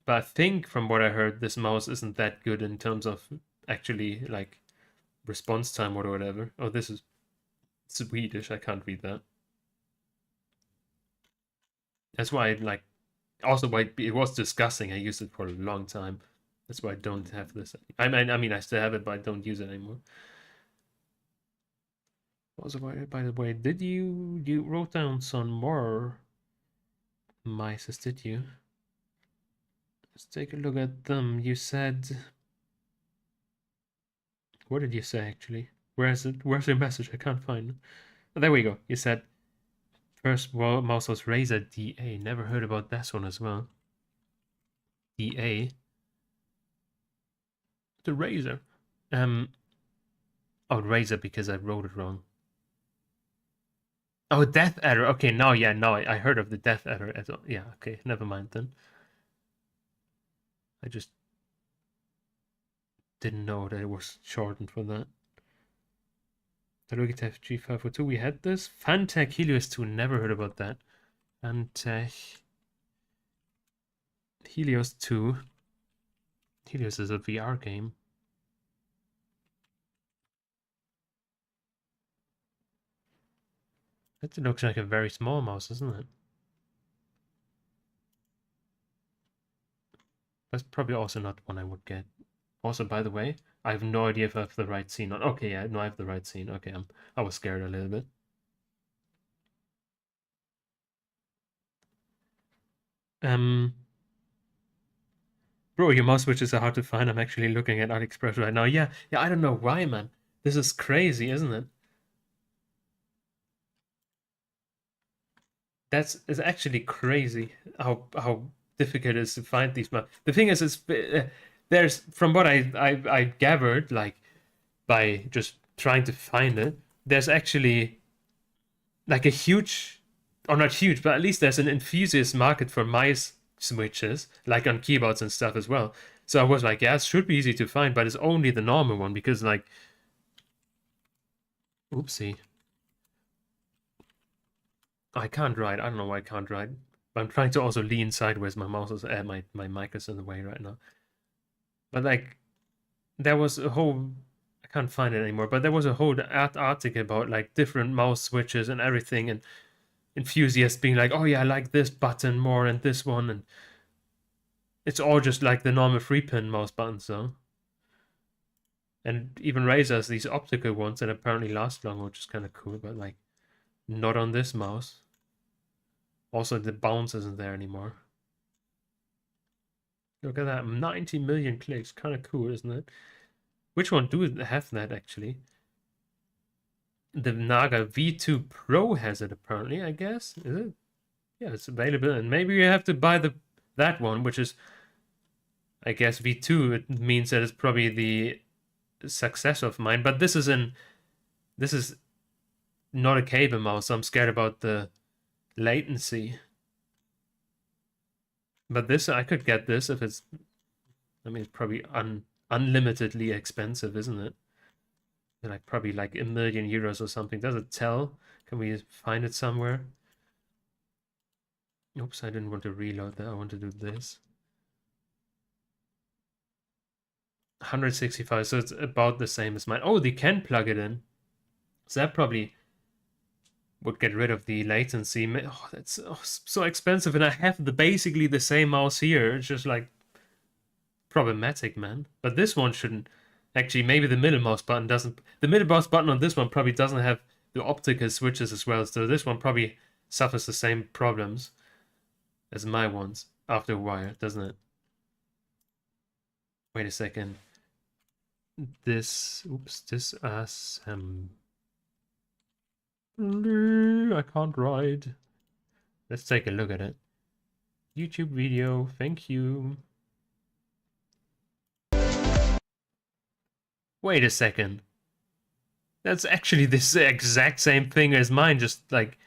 But I think from what I heard, this mouse isn't that good in terms of actually like response time or whatever. Oh, this is Swedish. I can't read that. That's why like also why it was disgusting. I used it for a long time. That's why I don't have this. I mean, I still have it, but I don't use it anymore. Also, by the way, did you wrote down some more mices? Did you? Let's take a look at them. You said, what did you say actually? Where's it? Where's your message? I can't find it. Oh, there we go. You said first mouse was Razer DA. Never heard about this one as well. DA. The Razer. Oh, Razer because I wrote it wrong. Oh, Death Adder. Okay, now yeah, now I heard of the Death Adder as well. Yeah, okay, never mind then. I just didn't know that it was shortened for that. The Logitech G502, we had this. Fantech Helios 2, never heard about that. Fantech Helios 2. Helios is a VR game. That looks like a very small mouse, doesn't it? That's probably also not one I would get. Also, by the way, I have no idea if I have the right scene on. Okay, yeah, no, I have the right scene. Okay, I was scared a little bit. Bro, your mouse switches are hard to find. I'm actually looking at AliExpress right now. Yeah, I don't know why, man. This is crazy, isn't it? It's actually crazy how difficult it is to find these mouse. The thing is, there's from what I gathered, like by just trying to find it, there's actually like a huge, or not huge, but at least there's an enthusiast market for mice switches, like on keyboards and stuff as well. So I was like, yeah, it should be easy to find, but it's only the normal one because like, oopsie, I can't write. I don't know why I can't write. But I'm trying to also lean sideways. My mouse is, my mic is in the way right now. But like, there was a whole, I can't find it anymore. But there was a whole article about like different mouse switches and everything, and enthusiasts being like, oh yeah, I like this button more and this one, and it's all just like the normal 3-pin mouse buttons though. And even Razer has these optical ones that apparently last long, which is kind of cool, but like not on this mouse. Also, the bounce isn't there anymore. Look at that, 90 million clicks. Kind of cool, isn't it? Which one do have that actually? The Naga V2 Pro has it apparently, I guess. Is it? Yeah, it's available, and maybe you have to buy that one, which is, I guess, V2. It means that it's probably the successor of mine, but this is not a cable mouse, so I'm scared about the latency. But this, I could get this if it's, I mean, it's probably unlimitedly expensive, isn't it? Like probably like €1 million or something. Does it tell? Can we find it somewhere? Oops, I didn't want to reload that. I want to do this. 165, so it's about the same as mine. Oh, they can plug it in. So that probably would get rid of the latency. Oh, that's so expensive, and I have basically the same mouse here. It's just like problematic, man. But this one shouldn't. Actually, maybe the middle mouse button doesn't. The middle mouse button on this one probably doesn't have the optical switches as well. So this one probably suffers the same problems as my ones after a while, doesn't it? Wait a second. This, oops, this I can't write. Let's take a look at it. YouTube video, thank you. Wait a second. That's actually this exact same thing as mine, just like...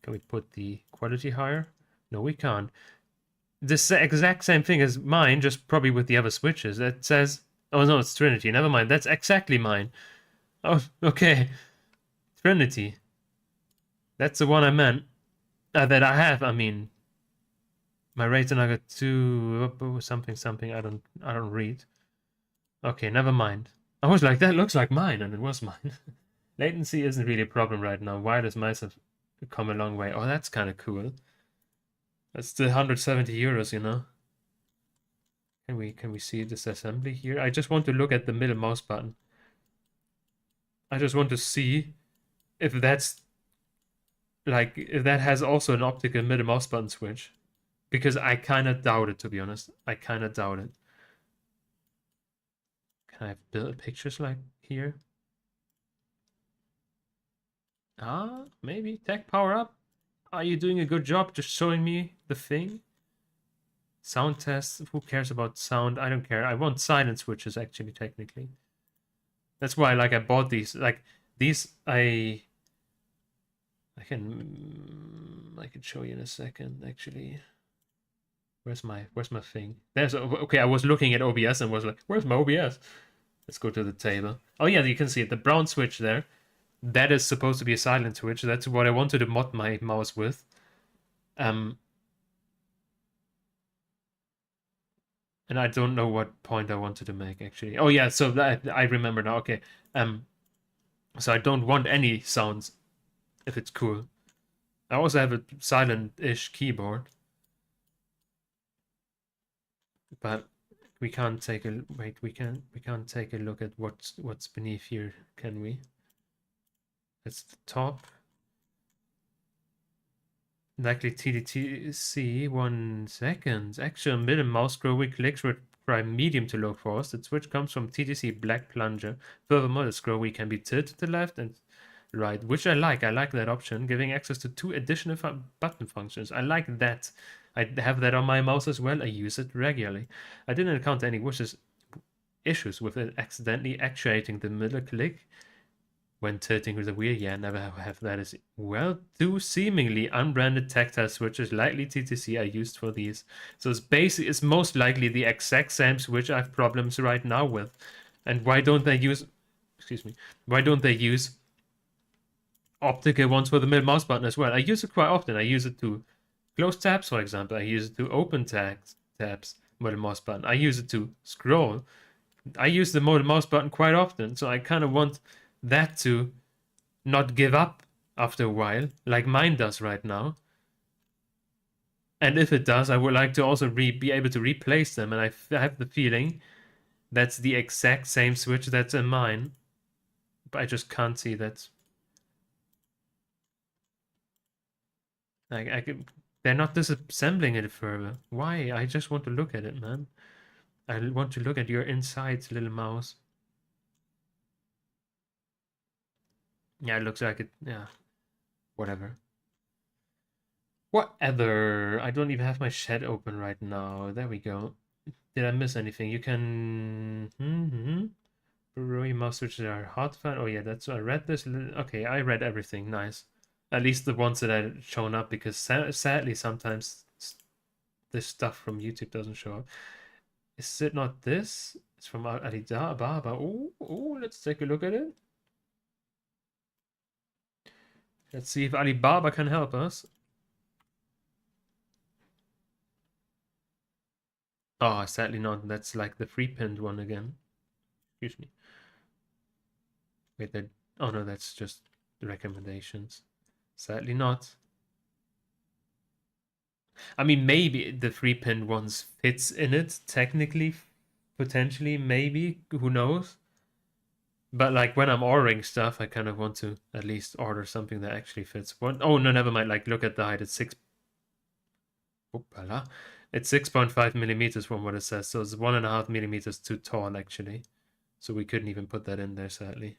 Can we put the quality higher? No, we can't. This exact same thing as mine, just probably with the other switches. It says... Oh no, it's Trinity. Never mind, that's exactly mine. Oh, okay. Trinity. That's the one I meant. That I have, I mean. My Razer Naga 2... something, I don't read. Okay, never mind. I was like, that looks like mine, and it was mine. Latency isn't really a problem right now. Wireless mice have come a long way. Oh, that's kind of cool. That's the 170 euros, you know. Can we see this assembly here? I just want to look at the middle mouse button. I just want to see if that's like if that has also an optical middle mouse button switch. Because I kind of doubt it, to be honest. I kind of doubt it. Can I build pictures like here? Ah, maybe. Tech power up. Are you doing a good job just showing me the thing? Sound test. Who cares about sound? I don't care. I want silent switches, actually, technically. That's why, like, I bought these. Like, these, I can show you in a second, actually. Where's my thing? There's okay. I was looking at OBS and was like, where's my OBS? Let's go to the table. Oh yeah, you can see it. The brown switch there. That is supposed to be a silent switch. That's what I wanted to mod my mouse with. And I don't know what point I wanted to make, actually. Oh yeah, so that I remember now. Okay. So I don't want any sounds if it's cool. I also have a silent-ish keyboard. But we can't take a wait, we can't take a look at what's beneath here, can we? That's the top. Likely TDTC 1 second. Actual middle mouse scroll clicks require medium to low force. The switch comes from TTC Black Plunger. Furthermore, the scroll wheel can be tilted to the left and right, which I like. I like that option, giving access to 2 additional button functions. I like that. I have that on my mouse as well. I use it regularly. I didn't encounter any issues with it accidentally actuating the middle click when tilting the wheel. Yeah, never have that as well. 2 seemingly unbranded tactile switches, likely TTC, are used for these. So it's most likely the exact same switch I have problems right now with. And why don't they use... Excuse me. Why don't they use optical ones for the middle mouse button as well? I use it quite often. I use it to close tabs, for example. I use it to open tabs, middle mouse button. I use it to scroll. I use the middle mouse button quite often, so I kind of want that to not give up after a while, like mine does right now. And if it does, I would like to also be able to replace them, and I have the feeling that's the exact same switch that's in mine. But I just can't see that. They're not disassembling it further. Why? I just want to look at it, man. I want to look at your insides, little mouse. Yeah, it looks like it. Yeah. Whatever. Whatever. I don't even have my shed open right now. There we go. Did I miss anything? You can... Brewery mouse switches are hot fan. Oh yeah, that's... I read this. Okay, I read everything. Nice. At least the ones that had shown up, because sadly sometimes this stuff from YouTube doesn't show up. Is it not this? It's from Alibaba. Oh, let's take a look at it. Let's see if Alibaba can help us. Oh, sadly not. That's like the free pinned one again. Excuse me. Wait, that... Oh no, that's just the recommendations. Sadly not. I mean, maybe the free pinned ones fits in it, technically, potentially, maybe, who knows? But like when I'm ordering stuff, I kind of want to at least order something that actually fits. Oh no, never mind. Like, look at the height. It's 6.5 millimeters from what it says. So it's 1.5 millimeters too tall, actually. So we couldn't even put that in there, sadly.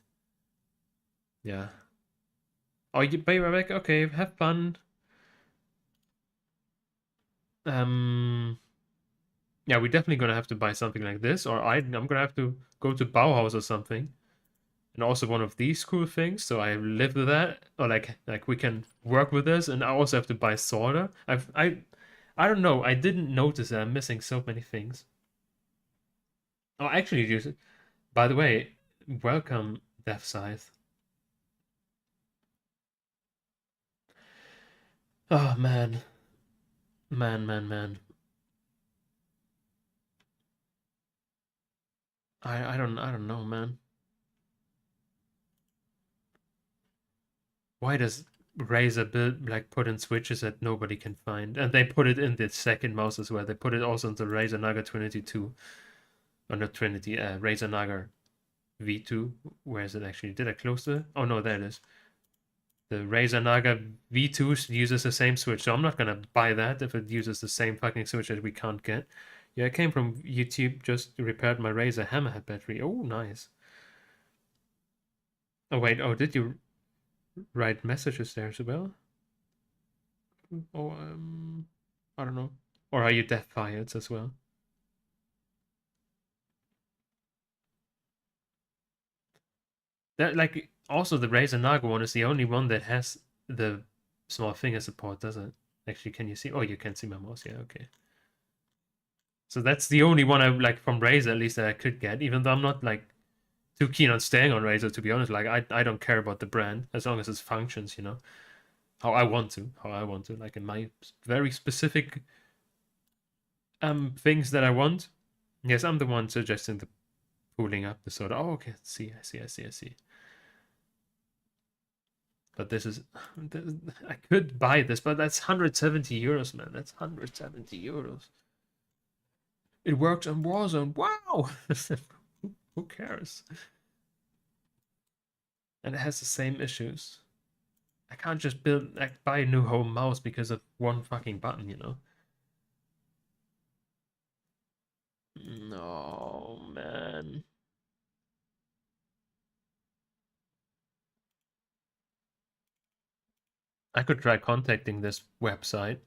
Yeah. Oh, you pay Rebecca? Okay, have fun. Yeah, we're definitely gonna have to buy something like this, or I'm gonna have to go to Bauhaus or something, and also one of these cool things. So I live with that, or like we can work with this, and I also have to buy solder. I don't know. I didn't notice that I'm missing so many things. Oh, actually, just by the way, welcome, Death Scythe. Oh man, man. I don't know, man. Why does Razer build like put in switches that nobody can find? And they put it in the second mouse as well. They put it also in the Razer Naga Trinity 2. Or not Trinity, Razer Naga V2. Where is it actually? Did I close the? Oh no, there it is. The Razer Naga V2 uses the same switch, so I'm not gonna buy that if it uses the same fucking switch that we can't get. Yeah, it came from YouTube, just repaired my Razer Hammerhead battery. Oh, nice. Oh wait, oh, did you write messages there as well? Oh, I don't know. Or are you death fired as well? That like also the Razer Naga one is the only one that has the small finger support, does it? Actually, can you see? Oh, you can see my mouse. Yeah, okay. So that's the only one I like from Razer at least that I could get, even though I'm not like too keen on staying on Razer to be honest. Like I don't care about the brand as long as it functions, you know. How I want to, like in my very specific things that I want. Yes, I'm the one suggesting the pulling up the soda. Oh, okay, I see. But this is, I could buy this, but that's 170 euros, man. That's 170 euros. It works on Warzone. Wow! Who cares? And it has the same issues. I can't just buy a new home mouse because of one fucking button, you know? No, man. I could try contacting this website.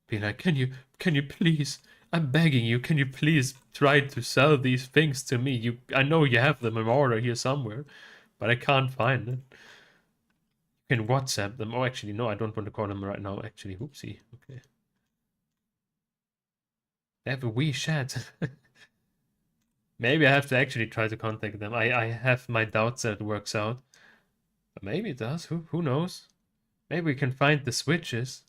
Be like, can you please, I'm begging you, can you please try to sell these things to me? I know you have them in order here somewhere, but I can't find it. You can WhatsApp them. Oh, actually, no, I don't want to call them right now. Actually, oopsie. Okay. They have a WeChat. Maybe I have to actually try to contact them. I have my doubts that it works out. But maybe it does. Who knows? Maybe we can find the switches.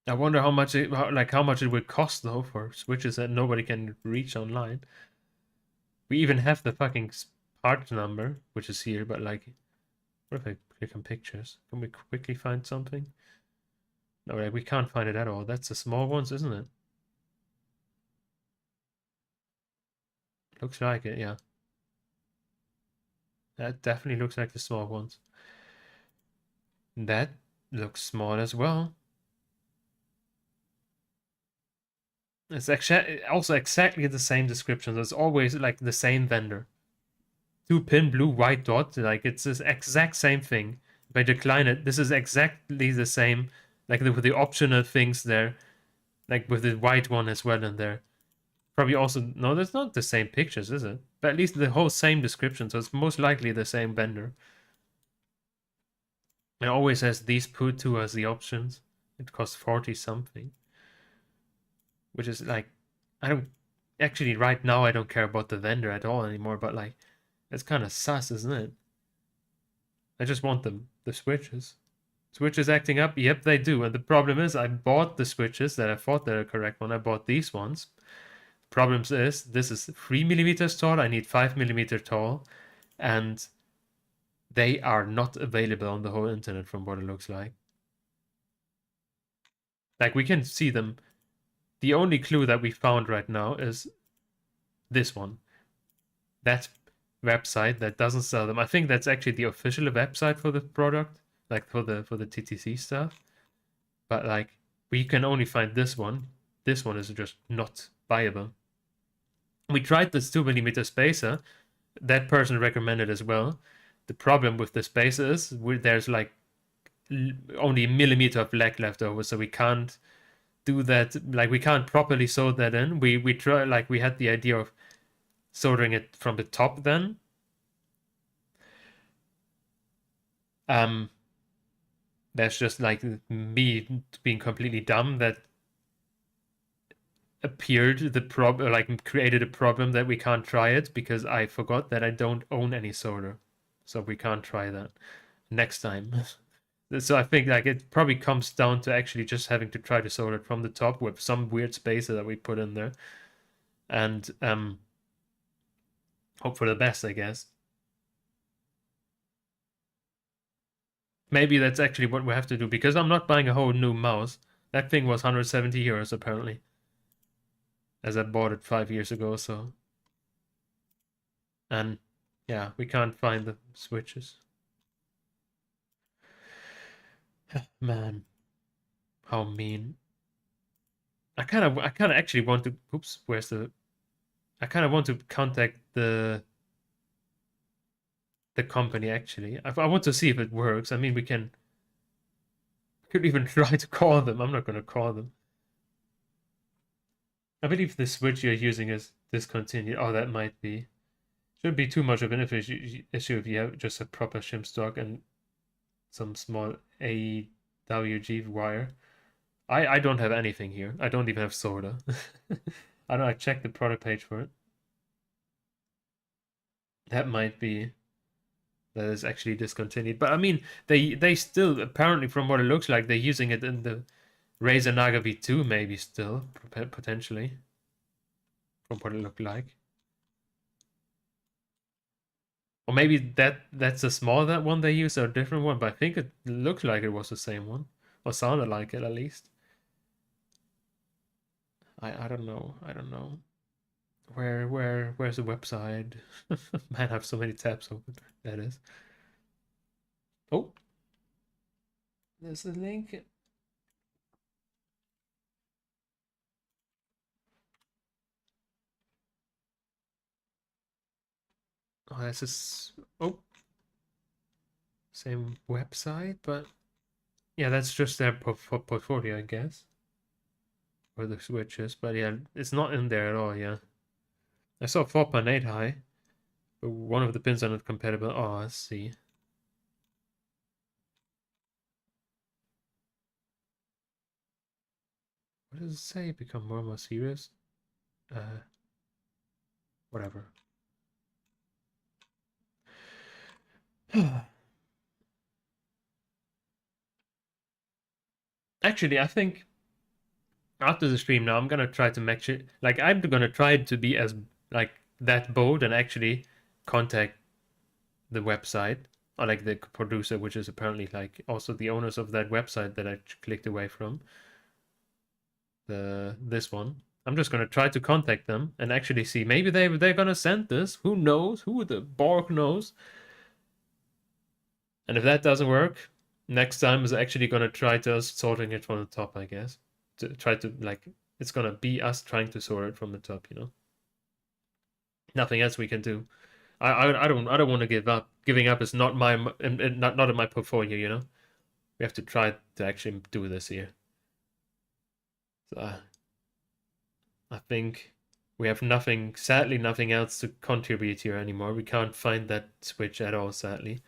I wonder how much how much it would cost though for switches that nobody can reach online. We even have the fucking part number, which is here, but like, what if I click on pictures? Can we quickly find something? No, like, we can't find it at all. That's the small ones, isn't it? Looks like it, yeah. That definitely looks like the small ones. That looks small as well. It's actually also exactly the same description. It's always like the same vendor. 2-pin blue white dot. Like it's this exact same thing. If I decline it, this is exactly the same. Like with the optional things there. Like with the white one as well in there. Probably also, no, that's not the same pictures, is it? But at least the whole same description. So it's most likely the same vendor. It always has these put two as the options. It costs 40 something. Which is like, I don't actually right now I don't care about the vendor at all anymore, but like it's kind of sus, isn't it? I just want the switches. Switches acting up? Yep, they do. And the problem is I bought the switches that I thought they're the correct one. I bought these ones. Problems is this is 3mm tall, I need 5mm tall, and they are not available on the whole internet from what it looks like. Like we can see them. The only clue that we found right now is this one. That website that doesn't sell them. I think that's actually the official website for the product, like for the TTC stuff. But like we can only find this one. This one is just not viable. We tried this 2mm spacer. That person recommended as well. The problem with the spacer is there's like only a millimeter of lag left over, so we can't do that. Like we can't properly solder that in. We try, like we had the idea of soldering it from the top then. That's just like me being completely dumb that appeared the problem, like created a problem that we can't try it because I forgot that I don't own any solder, so we can't try that next time. So I think like it probably comes down to actually just having to try to solder it from the top with some weird spacer that we put in there, and hope for the best, I guess. Maybe that's actually what we have to do because I'm not buying a whole new mouse. That thing was 170 euros apparently, as I bought it 5 years ago. So, and yeah, we can't find the switches. Man, how mean. I kind of actually want to. Oops, where's the? I kind of want to contact the company actually. I want to see if it works. I mean, we could even try to call them. I'm not gonna call them. I believe the switch you're using is discontinued. Oh, that might be. Shouldn't be too much of an issue if you have just a proper shim stock and some small AWG wire. I don't have anything here. I don't even have solder. I know I checked the product page for it. That might be that is actually discontinued. But I mean, they still apparently, from what it looks like, they're using it in the Razer Naga V2, maybe still potentially, from what it looked like. Or maybe that's a smaller that one they use or a different one. But I think it looked like it was the same one, or sounded like it at least. I don't know. I don't know. Where's the website? Man, I have so many tabs open. That is. Oh, there's a link. Oh, this is oh, same website, but yeah, that's just their portfolio, I guess, or the switches. But yeah, it's not in there at all. Yeah, I saw 4.8 high, but one of the pins are not compatible. Oh, I see. What does it say? Become more and more serious. Uh, whatever. Actually, I think after the stream now, I'm gonna try to match it. Like, I'm gonna try to be as like that bold and actually contact the website or like the producer, which is apparently like also the owners of that website that I clicked away from. This one. I'm just gonna try to contact them and actually see. Maybe they're gonna send this. Who knows? Who the Borg knows? And if that doesn't work, next time is actually gonna try to us sorting it from the top, I guess. To try to like it's gonna be us trying to sort it from the top, you know. Nothing else we can do. I don't want to give up. Giving up is not my not in my portfolio, you know. We have to try to actually do this here. So, I think we have nothing, sadly, nothing else to contribute here anymore. We can't find that switch at all, sadly.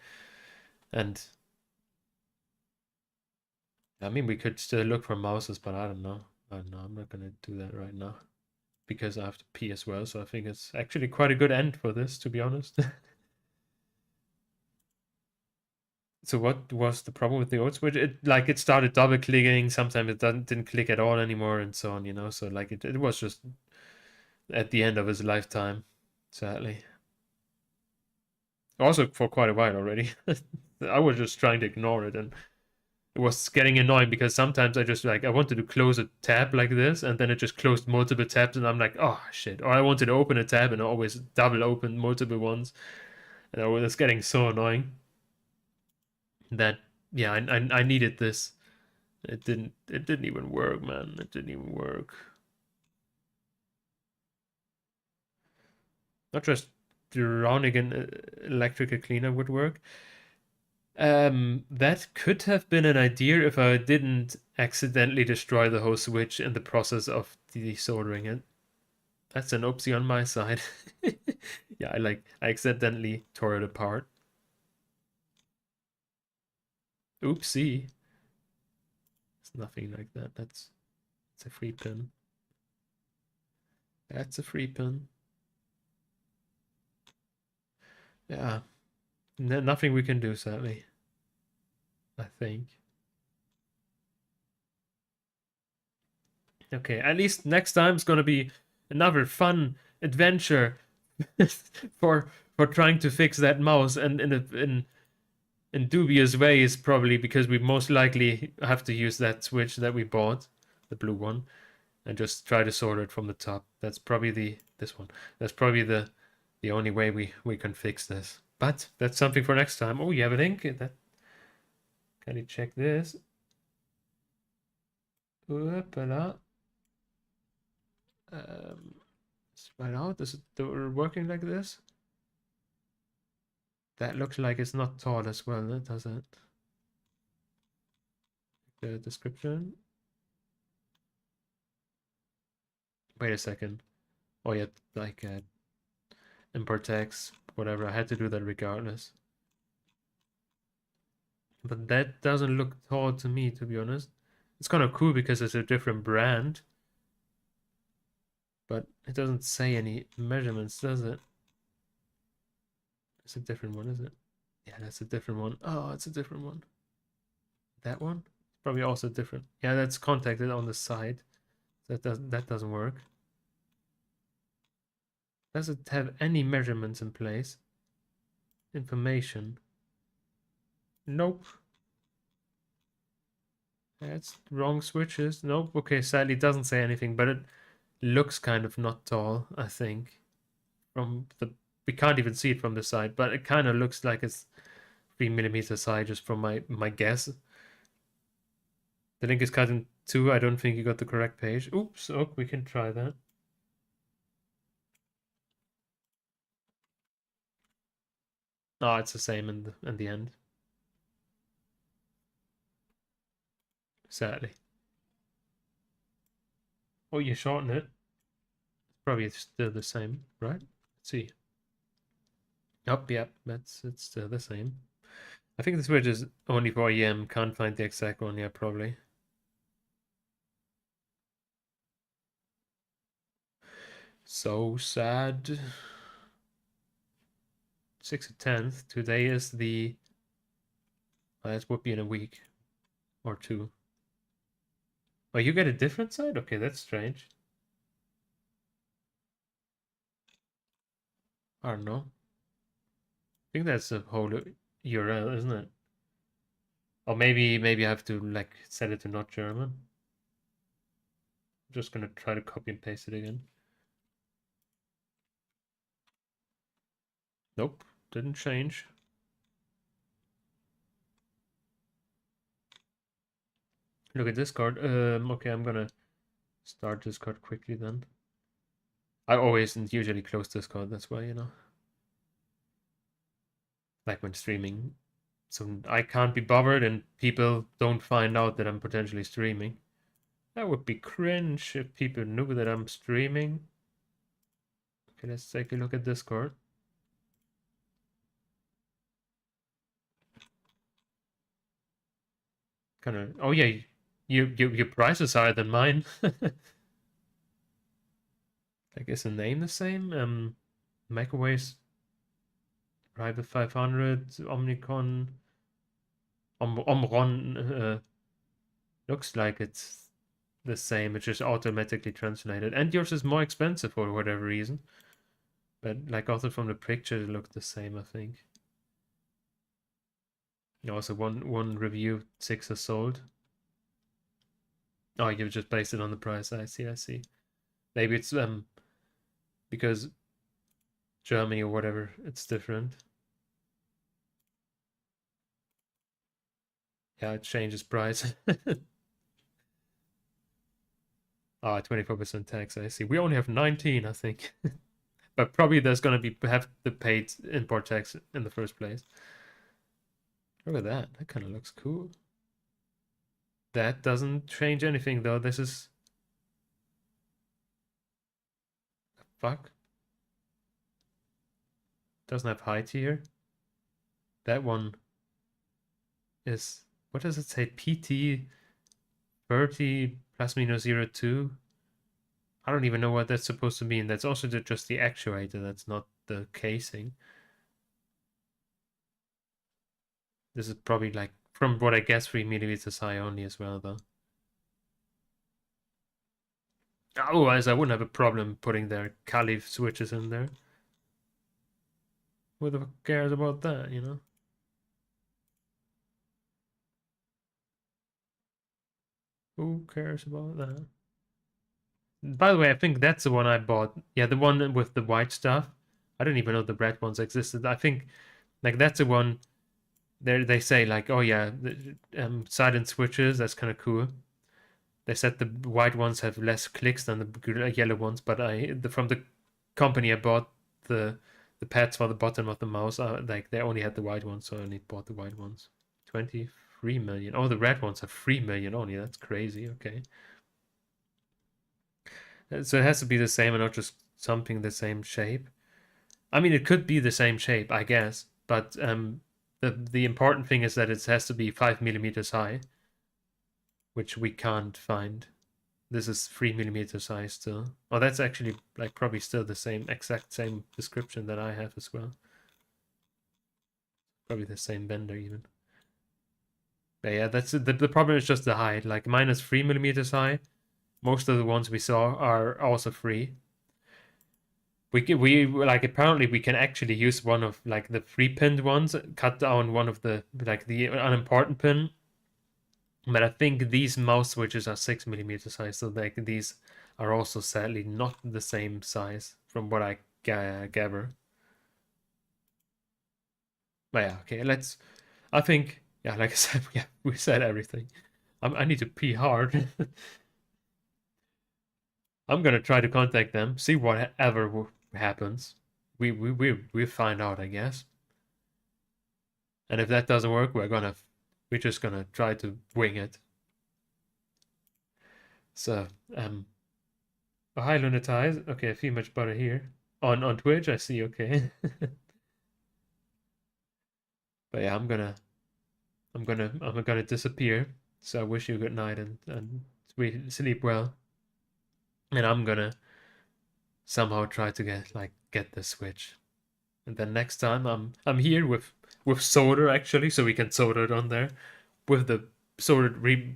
And I mean, we could still look for mouses, but I don't know. I don't know. I'm not gonna do that right now because I have to pee as well. So I think it's actually quite a good end for this, to be honest. So what was the problem with the old switch? It started double clicking. Sometimes it didn't click at all anymore, and so on. You know, so like it was just at the end of his lifetime, sadly. Also for quite a while already. I was just trying to ignore it, and it was getting annoying because sometimes I just like I wanted to close a tab like this, and then it just closed multiple tabs, and I'm like, oh shit. Or I wanted to open a tab, and I always double open multiple ones, and it was getting so annoying that yeah, I needed this. It didn't even work, man. It didn't even work. Not just drowning in electrical cleaner would work. That could have been an idea if I didn't accidentally destroy the whole switch in the process of desoldering it. That's an oopsie on my side. Yeah, I accidentally tore it apart. Oopsie. It's nothing like that. That's a free pin. That's a free pin. Yeah. Nothing we can do, sadly. I think. Okay, at least next time it's gonna be another fun adventure for trying to fix that mouse, and in dubious ways probably, because we most likely have to use that switch that we bought, the blue one, and just try to solder it from the top. That's probably this one. That's probably the only way we can fix this. But that's something for next time. Oh, you have an ink? That, can you check this? Oopala. Right out. Is it working like this? That looks like it's not tall as well, does it? The description. Wait a second. Oh yeah, like import text, whatever. I had to do that regardless. But that doesn't look tall to me, to be honest. It's kind of cool because it's a different brand. But it doesn't say any measurements, does it? It's a different one, is it? Yeah, that's a different one. Oh, it's a different one. That one? Probably also different. Yeah, that's contacted on the side. That doesn't work. Does it have any measurements in place? Information. Nope. That's wrong switches. Nope. Okay, sadly it doesn't say anything, but it looks kind of not tall, I think. We can't even see it from the side, but it kind of looks like it's 3mm high just from my guess. The link is cut in two. I don't think you got the correct page. Oops. Oh, we can try that. Oh, it's the same in the end. Sadly. Oh, you shorten it. It's probably still the same, right? Let's see. Oh, yep, it's still the same. I think the switch is only for EM. Can't find the exact one yet, probably. So sad. 6th 10th. Today is the... That would be in a week or two. Oh, you get a different side? Okay, that's strange. I don't know. I think that's a whole URL, isn't it? Or maybe I have to like set it to not German. I'm just gonna try to copy and paste it again. Nope, didn't change. Look at Discord. Okay, I'm gonna start Discord quickly then. I always and usually close Discord, that's why, you know. Like when streaming. So I can't be bothered and people don't find out that I'm potentially streaming. That would be cringe if people knew that I'm streaming. Okay, let's take a look at Discord. Kind of. Oh yeah, your price is higher than mine. Like, is the name the same? Microwaves, Rival 500, Omnicon, Omron. Looks like it's the same. It's just automatically translated, and yours is more expensive for whatever reason. But like also from the picture, it looked the same, I think. Also, one review, 6 are sold. Oh, you just based it on the price. I see. Maybe it's because Germany or whatever, it's different. Yeah, it changes price. 24% tax, I see. We only have 19, I think. But probably there's gonna be have the paid import tax in the first place. Look at that. That kind of looks cool. That doesn't change anything though. This is... Fuck. Doesn't have height here. That one is... What does it say? PT 30 plus minus 02? I don't even know what that's supposed to mean. That's also just the actuator. That's not the casing. This is probably like, from what I guess, 3mm high only as well though. Otherwise, I wouldn't have a problem putting their Kali switches in there. Who the fuck cares about that, you know? Who cares about that? By the way, I think that's the one I bought. Yeah, the one with the white stuff. I didn't even know the red ones existed. I think, like, that's the one. They say like, oh yeah, silent switches. That's kind of cool. They said the white ones have less clicks than the yellow ones, but from the company I bought the pads for the bottom of the mouse, like they only had the white ones, so I only bought the white ones. 23 million. Oh, the red ones are 3 million only. That's crazy. Okay. So it has to be the same and not just something the same shape. I mean, it could be the same shape, I guess, but the important thing is that it has to be 5mm high, which we can't find. This is 3mm high still. Oh, that's actually like probably still the same, exact same description that I have as well. Probably the same vendor even. But yeah, that's the problem is just the height. Like mine is 3mm high. Most of the ones we saw are also free. We like apparently we can actually use one of like the 3-pinned ones, cut down one of the like the unimportant pin. But I think these mouse switches are 6mm size, so like these are also sadly not the same size from what I gather. But yeah, okay, let's. I think yeah, like I said, yeah, we said everything. I need to pee hard. I'm gonna try to contact them, see whatever happens. We find out, I guess. And if that doesn't work, we're just gonna try to wing it. So, oh, hi Lunatize. Okay, I feel much better here. On Twitch, I see, okay. But yeah, I'm gonna disappear. So I wish you a good night and sleep well. And I'm gonna somehow try to get the switch. And then next time I'm here with solder actually, so we can solder it on there with the solder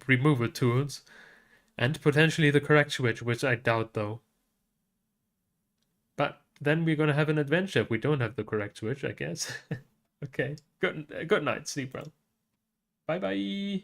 removal tools and potentially the correct switch, which I doubt though. But then we're gonna have an adventure if we don't have the correct switch, I guess. Okay. Good night, sleep well. Bye bye.